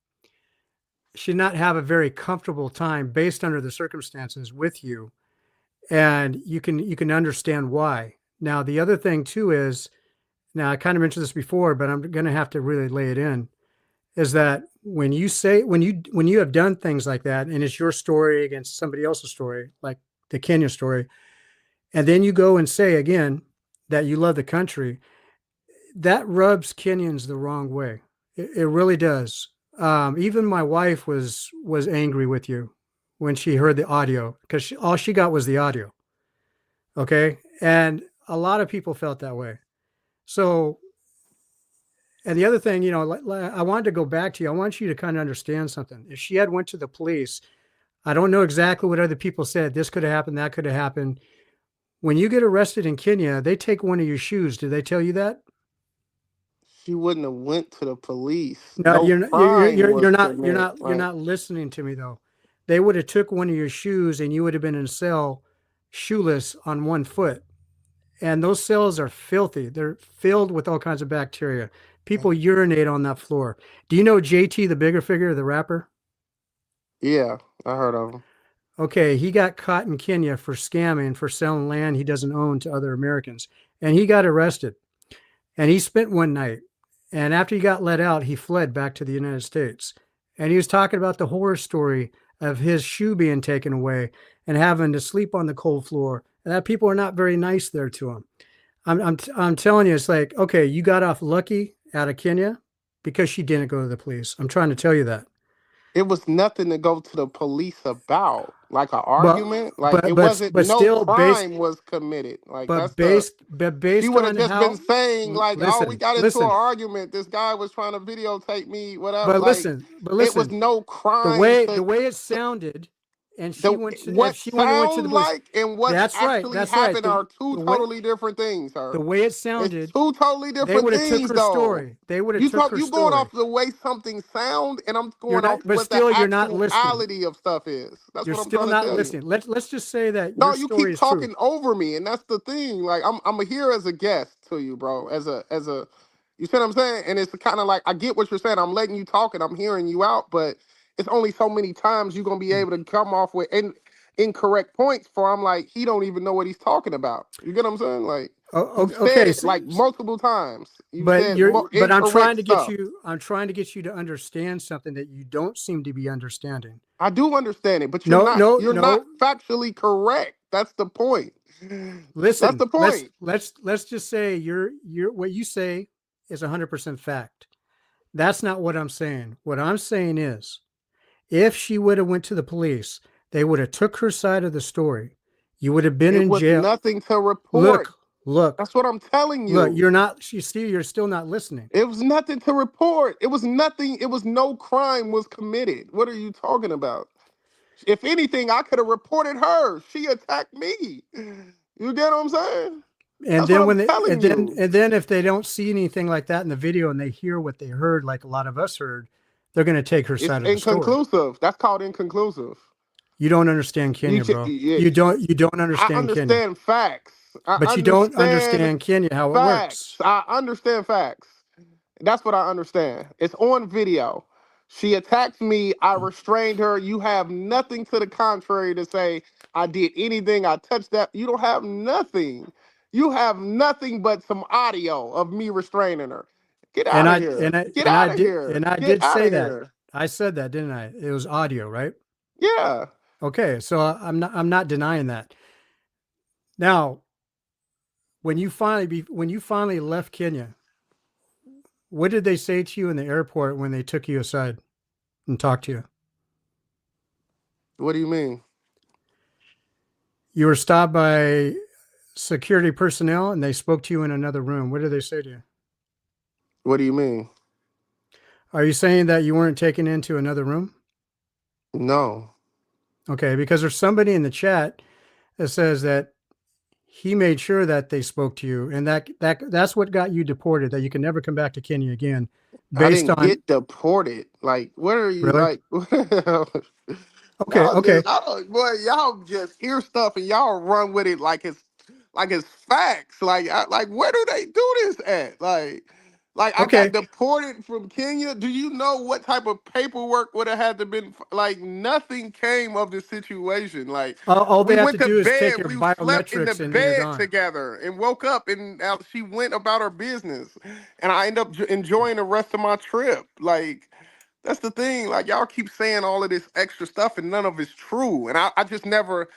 She did not have a very comfortable time based under the circumstances with you, and you can understand why. Now, the other thing too is, now I kind of mentioned this before, but I'm going to have to really lay it in. is that when you have done things like that, and it's your story against somebody else's story, like the Kenya story, and then you go and say again that you love the country, that rubs Kenyans the wrong way. It really does. Even my wife was angry with you when she heard the audio, because all she got was the audio. Okay, and a lot of people felt that way. So, and the other thing, I wanted to go back to you. I want you to kind of understand something. If she had went to the police, I don't know exactly what other people said. This could have happened. That could have happened. When you get arrested in Kenya, they take one of your shoes. Did they tell you that? She wouldn't have went to the police. No, No crime was committed. you're Like, not listening to me though. They would have took one of your shoes and you would have been in a cell shoeless on one foot. And those cells are filthy. They're filled with all kinds of bacteria. People urinate on that floor. Do you know JT, the bigger figure, the rapper? yeah, I heard of him. Okay, he got caught in Kenya for scamming, for selling land he doesn't own to other Americans. And he got arrested. And he spent one night. And after he got let out, he fled back to the United States. And he was talking about the horror story of his shoe being taken away and having to sleep on the cold floor. And that people are not very nice there to him. I'm telling you, it's like, okay, you got off lucky out of Kenya because she didn't go to the police. I'm trying to tell you that. It was nothing to go to the police about, like an But argument. Like it wasn't. but No still based crime was committed. Like that's but the. She based would have on just been how saying like, "Oh, we listen, got into an listen, argument. This guy was trying to videotape me. Whatever." Like but it was listen, no crime the to. way it sounded, and The she went to if what she went to sound the police. like and what's That's right. actually That's right. happened are two The way totally different things, the sir. way it It's sounded, two totally they different would have took things, her though. story. They would have took her You going story. off the way something sound, and I'm You're going not, off but what the still, you're not listening. actuality of stuff is. That's You're what I'm still trying to not tell you. listening. Let's just say that your No, you story keep is true. talking over me, and that's the thing. Like I'm here as a guest to you, bro. As a, you see what I'm saying? And it's kind of like I get what you're saying. I'm letting you talk, and I'm hearing you out, but it's only so many times you're gonna be able to come off with incorrect points. For I'm like he don't even know what he's talking about. You get what I'm saying? Like Oh, you said okay. it like multiple times. You But said I'm trying incorrect to get stuff. you. I'm trying to get you to understand something that you don't seem to be understanding. I do understand it, but No, no, you're not no. factually correct. That's the point. That's Listen, the point. let's just say you're what you say is 100% fact. That's not what I'm saying. What I'm saying is, if she would have went to the police, they would have took her side of the story. You would have been It in was jail. nothing to report. Look, look, That's what I'm telling look. you. You're still not listening. It was nothing to report. It was nothing. It was no crime was committed. What are you talking about? If anything, I could have reported her. She attacked me. You get what I'm saying? And That's what then I'm telling you. and then if they don't see anything like that in the video and they hear what they heard, like a lot of us heard, they're going to take her It's side of the story. inconclusive. That's called inconclusive. You don't understand You, Kenya, bro. yeah, You don't I understand Kenya, understand facts. I but you don't understand understand Kenya how it facts. works. I understand facts. That's what I understand. It's on video. She attacked me. I restrained her. You have nothing to the contrary to say I did anything. I touched that. You don't have nothing. You have nothing but some audio of me restraining her. Get out of here. Get out of here. And I Get did out say of that. here. I said that, didn't I? It was audio, right? Yeah. Okay, so I'm not denying that. Now, when you finally left Kenya, what did they say to you in the airport when they took you aside and talked to you? What do you mean? You were stopped by security personnel and they spoke to you in another room. What did they say to you? What do you mean? Are you saying that you weren't taken into another room? No. Okay, because there's somebody in the chat that says that he made sure that they spoke to you, and that's what got you deported. That you can never come back to Kenya again, I based didn't on get deported. Like, what are you really? like? Okay, okay, I don't, boy, y'all just hear stuff and y'all run with it like it's facts. Like where do they do this at? Like I got okay. deported from Kenya. Do you know what type of paperwork would have had to been like nothing came of the situation. Like All they we have went to to do is take bed, your we slept in the biometrics, and then you're bed gone. together and woke up and she went about her business and I end up enjoying the rest of my trip. Like That's the thing. Like y'all keep saying all of this extra stuff and none of it's true. And I just never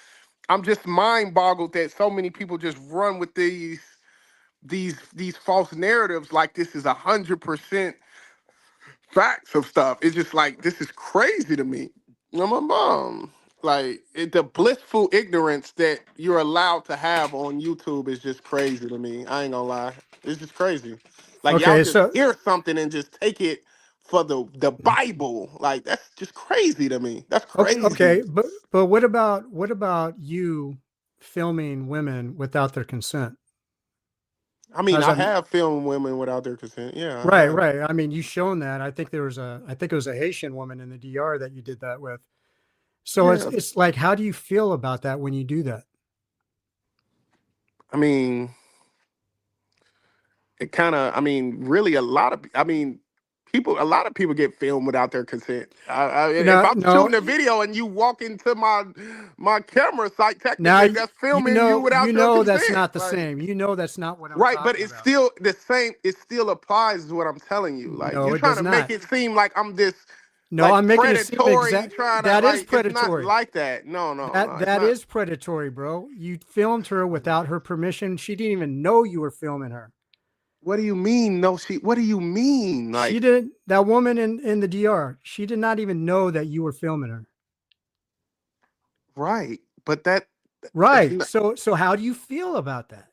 I'm just mind boggled that so many people just run with these false narratives like this is 100% facts of stuff. It's just like this is crazy to me. I'm a mom. Like the blissful ignorance that you're allowed to have on YouTube is just crazy to me. I ain't gonna lie. It's just crazy. Like y'all Okay, just so hear something and just take it for the Bible. Like that's just crazy to me. That's okay, crazy. but what about you filming women without their consent? I mean, How's I that? have filmed women without their consent. Yeah, I Right, have. right. I mean, you shown that. I think it was a Haitian woman in the DR that you did that with. So Yeah. it's like, how do you feel about that when you do that? I mean, it kind of, I mean, really a lot of, I mean, a lot of people get filmed without their consent. If No, I'm no. shooting a video and you walk into my camera site, Now technically that's filming you you without your know that's consent. not the Like, same. You know that's not what I'm right, but talking it's about. still the same. It still applies is what I'm telling you. Like, No, you're it trying does to make not. it seem like I'm this, No, like, I'm making it seem predatory, exact. trying to, That is like, it's not predatory. like that. No, no, no, it's That not. is predatory, bro. You filmed her without her permission. She didn't even know you were filming her. What do you mean? No, what do you mean? She Like, didn't. That woman in the DR. She did not even know that you were filming her. right. But that's Right. not, So how do you feel about that?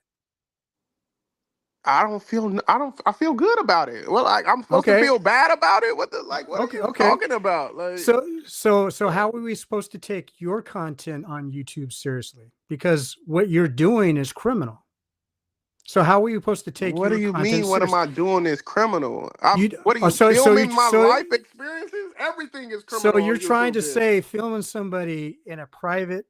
I feel good about it. Well, like I'm supposed to Okay. feel bad about it? What are Okay. you Okay. talking about? Like, So what, how are we supposed to take your content on YouTube seriously? Because what you're doing is criminal. So how are you supposed to take what do your you content mean? What am seriously? I doing is criminal? You What are oh, you filming my life experiences? Everything is so criminal you're on trying YouTube to then. say filming somebody in a private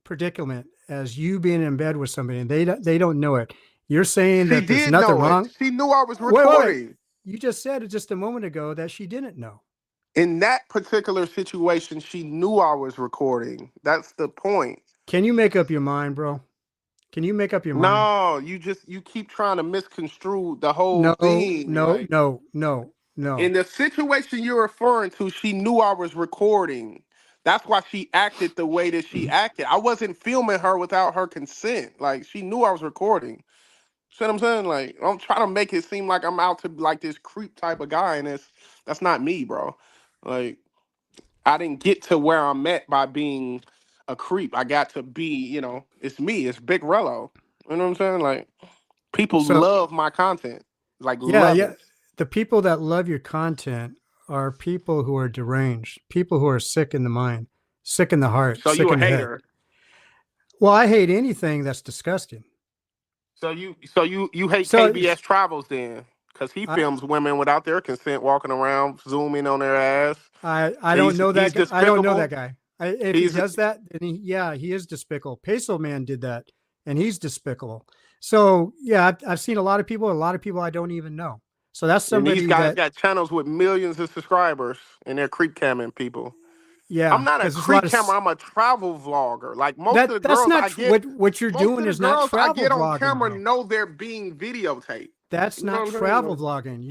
predicament as you being in bed with somebody and they don't know it. You're saying She that there's did nothing know it. wrong. She knew I was Wait. recording. You just said it just a moment ago that she didn't know. In that particular situation, she knew I was recording. That's the point. Can you make up your mind, bro? Can you make up your mind? No, you keep trying to misconstrue the whole No, thing. no, Like, no, no, in no. the situation you're referring to, she knew I was recording. That's why she acted the way that she acted. I wasn't filming her without her consent. Like, she knew I was recording. See what I'm saying? Like, I'm trying to make it seem like I'm out to like this creep type of guy, and that's not me, bro. Like, I didn't get to where I'm at by being a creep. I got to be, it's me. It's Big Rello. You know what I'm saying? Like, people So love my content. Like, yeah, love yeah. it. The people that love your content are people who are deranged, people who are sick in the mind, sick in the heart, So you sick a in the head. hater. Well, I hate anything that's disgusting. So you hate So KBS Travels then, because he I films women without their consent walking around zooming on their ass. I don't He's know that he's guy. I don't know despicable. that guy. If he He's does that, then yeah, he is despicable. Peso Man did that, and he's despicable. So yeah, I've seen a lot of people I don't even know. So that's and these somebody guys that got channels with millions of subscribers, and they're creep camming people. I'm yeah, not a because there's a lot creep of camera. I'm a travel vlogger. Like most of the that's girls not I get, what you're most of doing the is not girls I travel get on vlogging, camera bro. know they're being videotaped. That's You know not what I'm saying? travel Like, vlogging.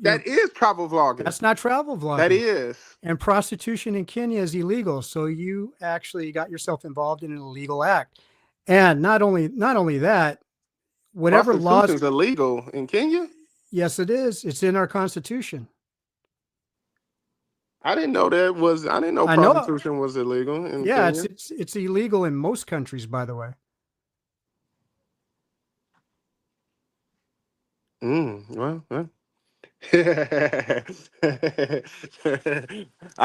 that is travel vlogging. That's not travel That vlogging. is. And prostitution in Kenya is illegal. So you actually got yourself involved in an illegal act. And not only that, whatever laws, Prostitution's illegal in Kenya. yes, it is. It's in our constitution. I didn't know I didn't know I know. prostitution was illegal in Yeah, Kenya. it's illegal in most countries, by the way. Well. I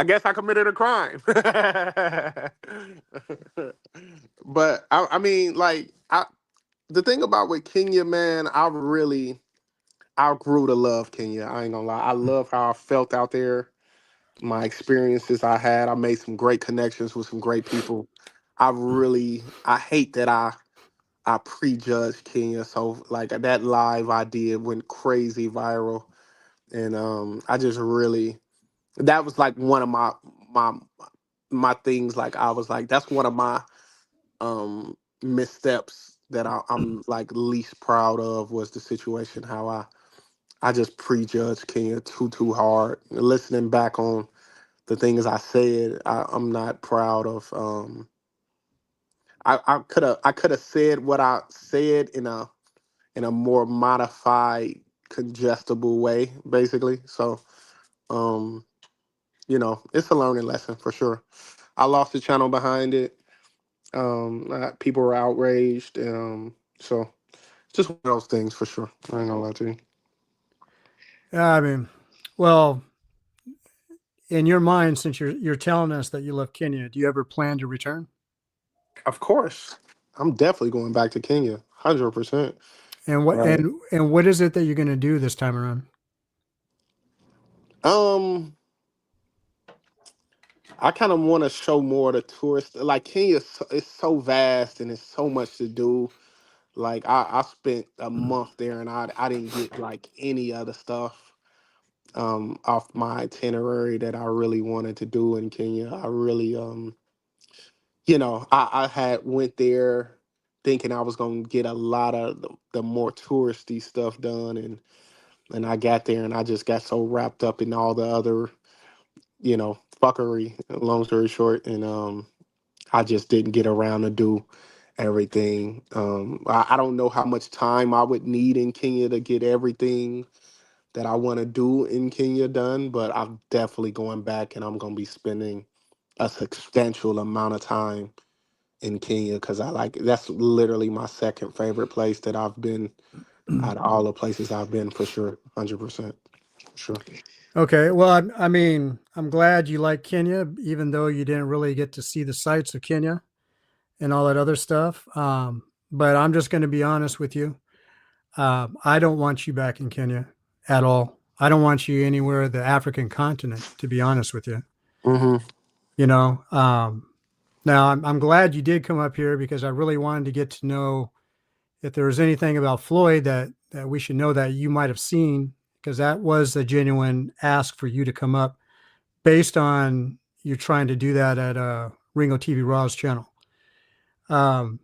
guess I committed a crime. But I mean, like, the thing about with Kenya, man, I grew to love Kenya. I ain't gonna lie. I love how I felt out there, my experiences I had. I made some great connections with some great people. I hate that I prejudged Kenya. So like that live I did went crazy viral. And I just really that was like one of my my things. Like I was like, that's one of my missteps that I'm like least proud of was the situation how I just prejudged Kenya too hard. Listening back on the things I said, I'm not proud of. I could have said what I said in a more modified, congestible way, basically. So, um, it's a learning lesson for sure. I lost the channel behind it. People were outraged. So just one of those things for sure. I ain't gonna lie to you. Yeah, I mean, well, in your mind, since you're telling us that you love Kenya, do you ever plan to return? Of course, I'm definitely going back to Kenya, 100%. And what Right. and what is it that you're going to do this time around? Um, I kind of want to show more of the tourist. Like Kenya, it's so vast and it's so much to do. Like I spent a month there and I didn't get like any other stuff off my itinerary that I really wanted to do in Kenya. I really I had went there thinking I was gonna get a lot of the more touristy stuff done, and I got there and I just got so wrapped up in all the other fuckery. Long story short, and I just didn't get around to do everything. I don't know how much time I would need in Kenya to get everything that I want to do in Kenya done, but I'm definitely going back and I'm gonna be spending a substantial amount of time in Kenya because that's literally my second favorite place that I've been out of all the places I've been for sure, 100%, sure. Okay, well, I mean, I'm glad you like Kenya, even though you didn't really get to see the sights of Kenya and all that other stuff. But I'm just going to be honest with you. I don't want you back in Kenya at all. I don't want you anywhere the African continent, to be honest with you. Hmm. You know, now I'm glad you did come up here because I really wanted to get to know if there was anything about Floyd that we should know that you might have seen, because that was a genuine ask for you to come up based on you trying to do that at Ringo TV Raw's channel. Um,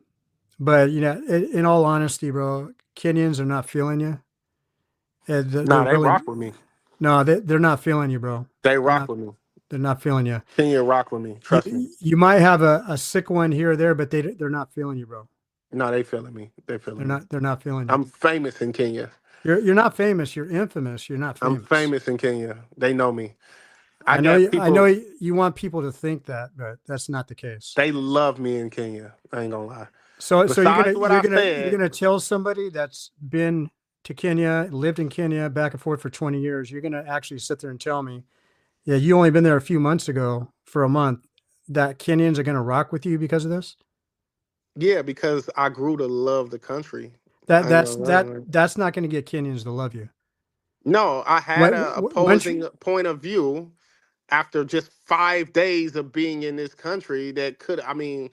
but in all honesty, bro, Kenyans are not feeling you. They're Nah, they really rock with me. no, they're not feeling you, bro. They They're rock not. with me. They're not feeling you. Kenya rock with me. You Trust me. you might have a sick one here or there, but they're not feeling you, bro. No, they feeling me. They feeling me. They're not feeling you. I'm famous in Kenya. You're not famous. You're infamous. You're not I'm famous. famous in Kenya. They know me. I got I know people. you want people to think that, but that's not the case. They love me in Kenya. I ain't gonna lie. So Besides what I you're said, gonna tell somebody that's been to Kenya, lived in Kenya back and forth for 20 years, you're gonna actually sit there and tell me, yeah, you only been there a few months ago for a month, that Kenyans are gonna rock with you because of this? yeah, because I grew to love the country. I ain't gonna lie. That's not gonna get Kenyans to love you. No, I had When, a once opposing point of view after just 5 days of being in this country that could. I mean,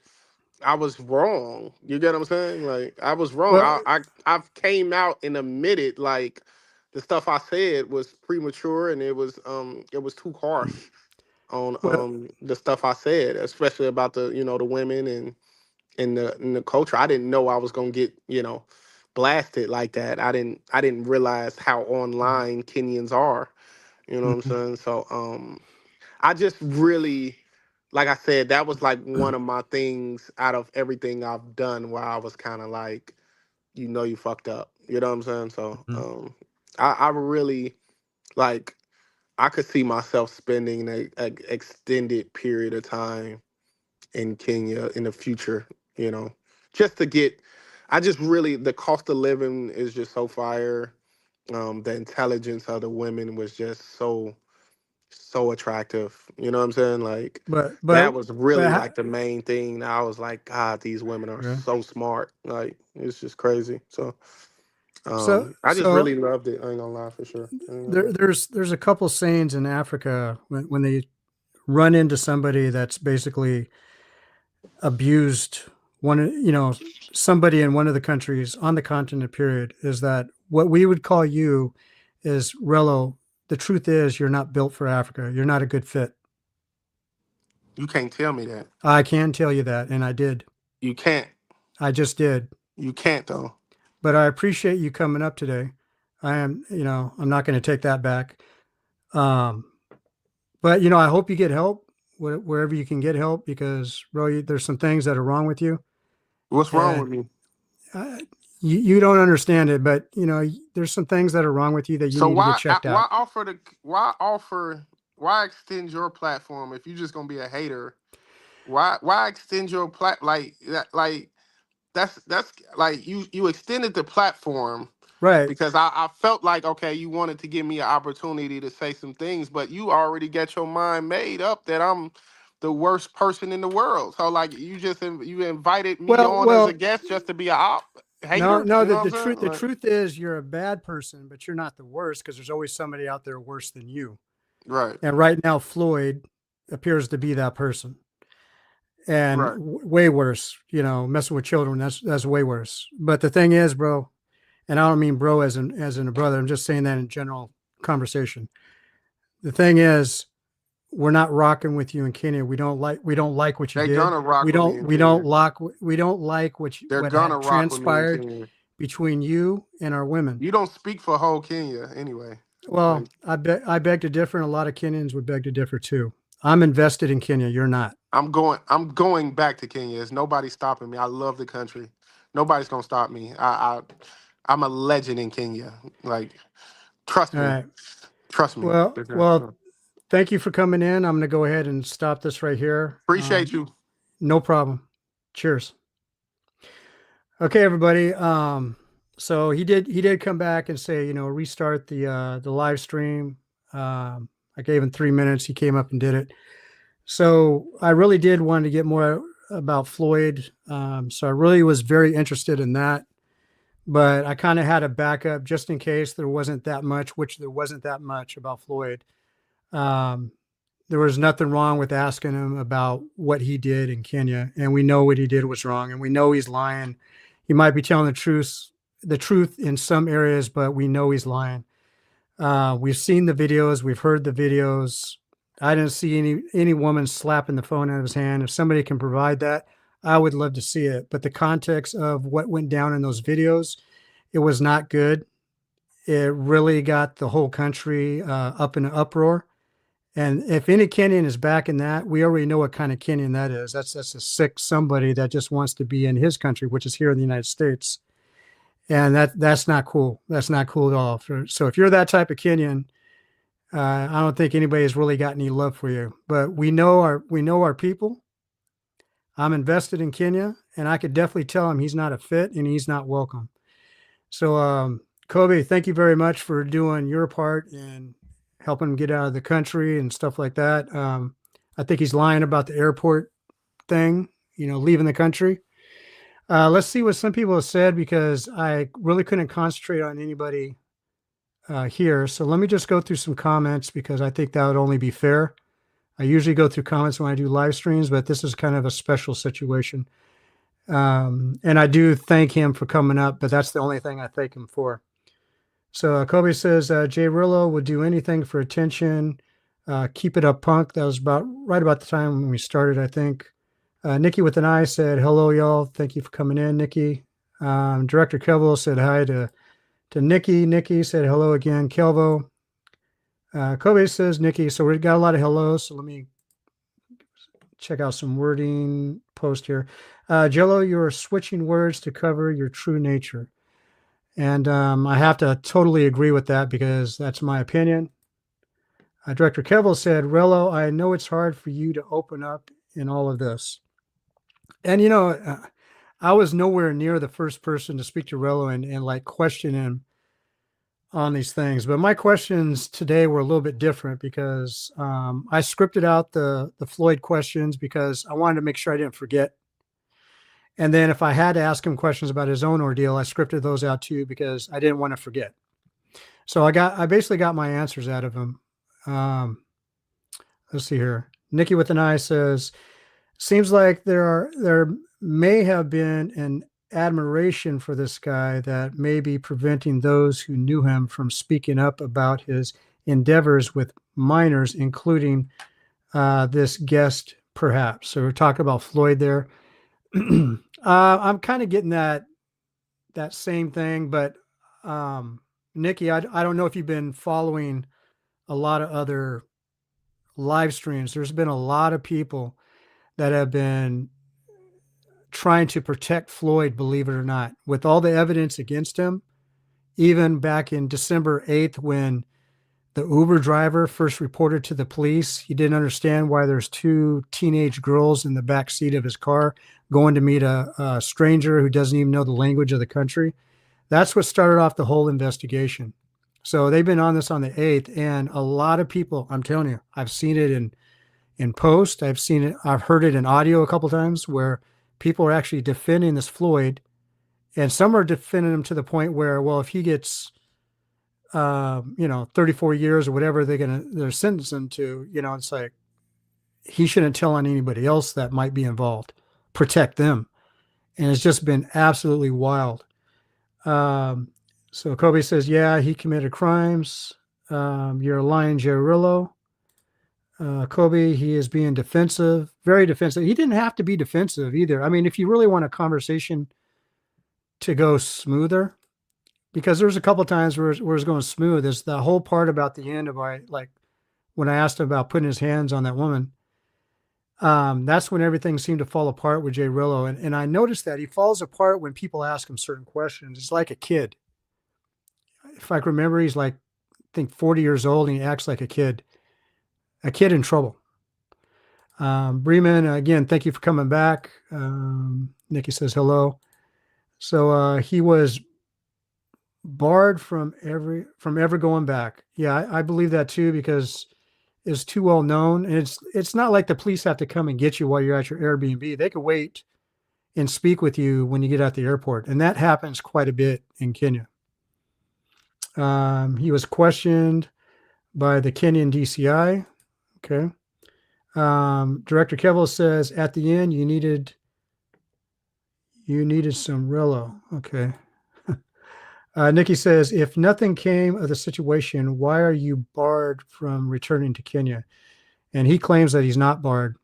I was wrong. You get what I'm saying? Like I was wrong. well, I've came out and admitted like the stuff I said was premature and it was too harsh on well, the stuff I said, especially about the women and the culture. I didn't know I was gonna get blasted like that. I didn't realize how online Kenyans are. You know what I'm saying? So I just really, like I said, that was like one of my things out of everything I've done where I was kind of like, you fucked up. You know what I'm saying? So I really like I could see myself spending a extended period of time in Kenya in the future, you know, just to get. I just really the cost of living is just so fire. The intelligence of the women was just so attractive. You know what I'm saying? Like but that was really ha- like the main thing. I was like, God, these women are yeah. so smart. Like it's just crazy. So I just So really loved it. I ain't gonna lie for sure. I ain't gonna lie. there's a couple sayings in Africa when they run into somebody that's basically abused somebody in one of the countries on the continent period, is that what we would call you is Rello. The truth is you're not built for Africa. You're not a good fit. You can't tell me that. I can tell you that, and I did. You can't. I just did. You can't though. But I appreciate you coming up today. I am, I'm not going to take that back. Um, but I hope you get help wherever you can get help, because bro, there's some things that are wrong with you, What's wrong with and me? uh, you don't understand it, but there's some things that are wrong with you that you So need to get checked out. why extend your platform if you're just gonna be a hater? Why extend your like that that's like you extended the platform Right. because I felt like okay you wanted to give me an opportunity to say some things, but you already got your mind made up that I'm the worst person in the world. So like you invited me Well, on as a well, guest just to be a no, hater. no. You know The, what the I'm truth, saying? the Like, truth is, you're a bad person, but you're not the worst, because there's always somebody out there worse than you. right, And right now, Floyd appears to be that person, and right. way worse. Messing with children, that's way worse. But the thing is, bro, and I don't mean bro as in a brother. I'm just saying that in general conversation. The thing is, we're not rocking with you in Kenya. We don't like what you They did. gonna rock We with me don't in we don't Kenya. lock we don't like They're what gonna had rock with me in transpired Kenya. between you and our women. You don't speak for whole Kenya anyway. Well, Like I beg to differ, and a lot of Kenyans would beg to differ too. I'm invested in Kenya. You're not. I'm going back to Kenya. There's nobody stopping me. I love the country. Nobody's gonna stop me. I'm a legend in Kenya. Like trust All me. right. Trust me. Well, thank you for coming in. I'm going to go ahead and stop this right here. Appreciate you. No problem. Cheers. Okay, everybody. So he did come back and say, restart the live stream. I gave him 3 minutes. He came up and did it. So I really did want to get more about Floyd. So I really was very interested in that, but I kind of had a backup just in case there wasn't that much, which there wasn't that much about Floyd. Um, there was nothing wrong with asking him about what he did in Kenya, and we know what he did was wrong, and we know he's lying. He might be telling the truth in some areas, but we know he's lying. We've seen the videos, we've heard the videos. I didn't see any woman slapping the phone out of his hand. If somebody can provide that, I would love to see it. But the context of what went down in those videos, it was not good. It really got the whole country up in an uproar. And if any Kenyan is back in that, we already know what kind of Kenyan that is. That's a sick somebody that just wants to be in his country, which is here in the United States, and that's not cool. That's not cool at all. So if you're that type of Kenyan, I don't think anybody's really got any love for you. But we know our people. I'm invested in Kenya, and I could definitely tell him he's not a fit and he's not welcome. So, Kobe, thank you very much for doing your part in helping him get out of the country and stuff like that. I think he's lying about the airport thing, leaving the country. Let's see what some people have said, because I really couldn't concentrate on anybody here. So let me just go through some comments, because I think that would only be fair. I usually go through comments when I do live streams, but this is kind of a special situation. And I do thank him for coming up, but that's the only thing I thank him for. So Kobe says, J Rello would do anything for attention. Keep it up, punk. That was right about the time when we started, I think. Nikki with an eye said, hello, y'all. Thank you for coming in, Nikki. Director Kelvo said hi to Nikki. Nikki said hello again, Kelvo. Kobe says, Nikki. So we got a lot of hellos. So let me check out some wording post here. Jello, you're switching words to cover your true nature. And I have to totally agree with that, because that's my opinion. Director Kevel said, Rello, I know it's hard for you to open up in all of this. And, I was nowhere near the first person to speak to Rello and like question him on these things. But my questions today were a little bit different, because I scripted out the Floyd questions because I wanted to make sure I didn't forget. And then if I had to ask him questions about his own ordeal, I scripted those out too, because I didn't want to forget. So I basically got my answers out of him. Let's see here. Nikki with an eye says, seems like there may have been an admiration for this guy that may be preventing those who knew him from speaking up about his endeavors with minors, including this guest, perhaps. So we're talking about Floyd there. I'm kind of getting that same thing, but Nikki, I don't know if you've been following a lot of other live streams. There's been a lot of people that have been trying to protect Floyd, believe it or not, with all the evidence against him. Even back in December 8th, when the Uber driver first reported to the police, he didn't understand why there's two teenage girls in the back seat of his car going to meet a stranger who doesn't even know the language of the country. That's what started off the whole investigation. So they've been on this on the 8th, and a lot of people, I'm telling you, I've seen it in post. I've heard it in audio a couple times where people are actually defending this Floyd, and some are defending him to the point where, well, if he gets 34 years or whatever they're sentencing him to, it's like he shouldn't tell on anybody else that might be involved. Protect them. And it's just been absolutely wild. So Kobe says, yeah, he committed crimes. You're a lying J Rello. Kobe, he is being defensive, very defensive. He didn't have to be defensive either. I mean, if you really want a conversation to go smoother, because there's a couple times where it's going smooth. There's the whole part about the end of when I asked him about putting his hands on that woman. That's when everything seemed to fall apart with J Rello. And I noticed that he falls apart when people ask him certain questions. It's like a kid. If I can remember, he's like, I think 40 years old, and he acts like a kid in trouble. Bremen, again, thank you for coming back. Nikki says hello. So he was barred from ever going back. Yeah, I believe that too, because it's too well known. And it's not like the police have to come and get you while you're at your Airbnb. They could wait and speak with you when you get out the airport. And that happens quite a bit in Kenya. He was questioned by the Kenyan DCI. Okay. Director Kevel says at the end, you needed some Rello. Okay. Nikki says, if nothing came of the situation, why are you barred from returning to Kenya? And he claims that he's not barred.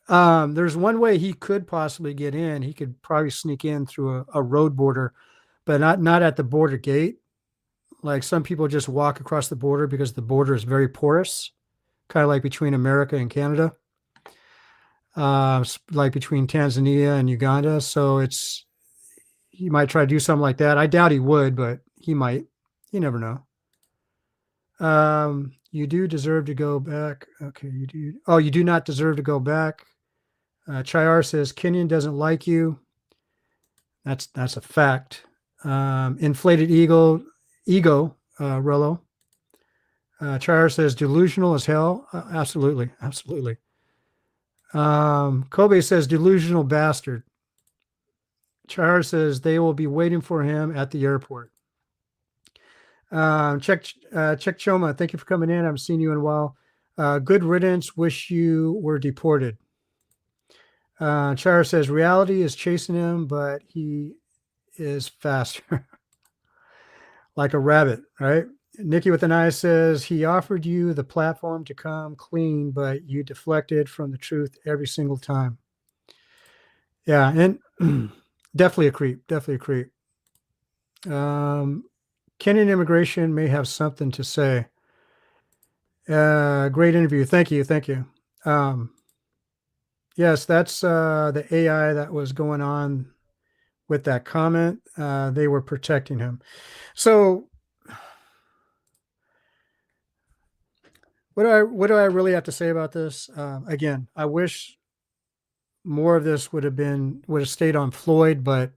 There's one way he could possibly get in. He could probably sneak in through a road border, but not at the border gate. Like some people just walk across the border because the border is very porous, kind of like between America and Canada, like between Tanzania and Uganda. So he might try to do something like that. I doubt he would, but he might. You never know. You do deserve to go back. Okay, you do. Oh, you do not deserve to go back. Chayar says Kenyan doesn't like you. That's a fact. Inflated ego, Rello. Chayar says delusional as hell. Absolutely. Kobe says delusional bastard. Char says they will be waiting for him at the airport. Check Choma. Thank you for coming in. I haven't seen you in a while. Good riddance. Wish you were deported. Char says reality is chasing him, but he is faster. Like a rabbit, right? Nikki with an eye says he offered you the platform to come clean, but you deflected from the truth every single time. Yeah, and definitely a creep. Kenyan immigration may have something to say. Great interview. Thank you. Yes, that's the AI that was going on with that comment. They were protecting him. So what do I really have to say about this? Again, I wish more of this would have stayed on Floyd, but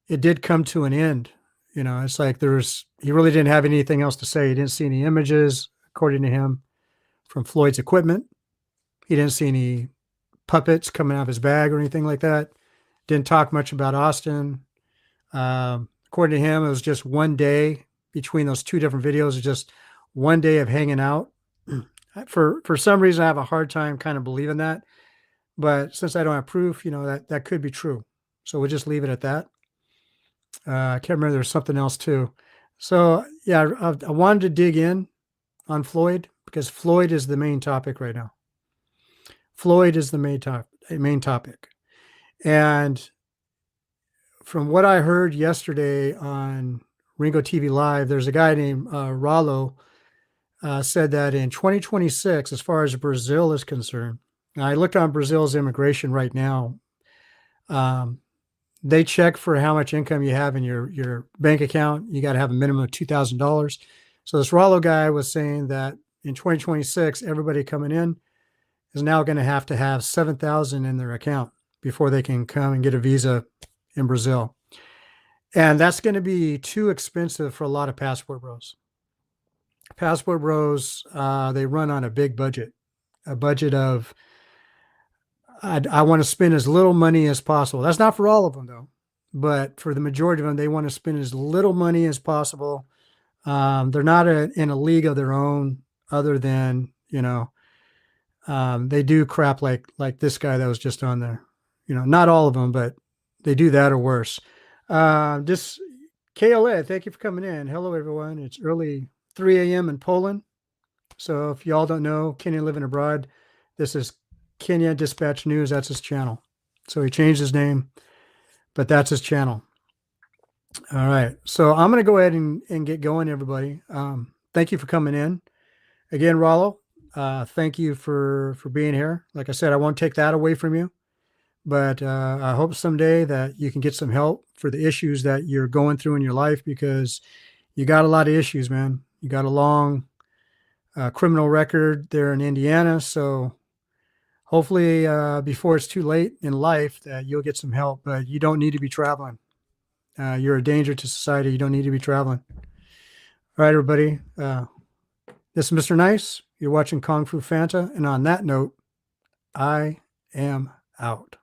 it did come to an end. It's like he really didn't have anything else to say. He didn't see any images, according to him, from Floyd's equipment. He didn't see any puppets coming out of his bag or anything like that. Didn't talk much about Austin. According to him, it was just one day between those two different videos. It's just one day of hanging out. For some reason, I have a hard time kind of believing that. But since I don't have proof, that could be true. So we'll just leave it at that. I can't remember. There's something else too. So yeah, I wanted to dig in on Floyd because Floyd is the main topic right now. Floyd is the main topic. And from what I heard yesterday on Ringo TV Live, there's a guy named Rollo said that in 2026, as far as Brazil is concerned, and I looked on Brazil's immigration right now. They check for how much income you have in your bank account. You got to have a minimum of $2,000. So this Rollo guy was saying that in 2026, everybody coming in is now going to have 7,000 in their account before they can come and get a visa in Brazil. And that's going to be too expensive for a lot of passport bros. Passport bros, they run on a big budget, a budget of, I want to spend as little money as possible. That's not for all of them, though. But for the majority of them, they want to spend as little money as possible. They're not in a league of their own, other than, they do crap like this guy that was just on there. Not all of them, but they do that or worse. Just KLA, thank you for coming in. Hello, everyone. It's early 3 a.m. in Poland. So if y'all don't know, Kenya Living Abroad, this is Kenya Dispatch News. That's his channel. So he changed his name, but that's his channel. All right. So I'm going to go ahead and get going, everybody. Thank you for coming in. Again, Rollo, thank you for being here. Like I said, I won't take that away from you, but I hope someday that you can get some help for the issues that you're going through in your life, because you got a lot of issues, man. You got a long criminal record there in Indiana. So hopefully before it's too late in life that you'll get some help, but you don't need to be traveling. You're a danger to society. You don't need to be traveling. All right, everybody. This is Mr. Nice. You're watching Kung Fu Fanta. And on that note, I am out.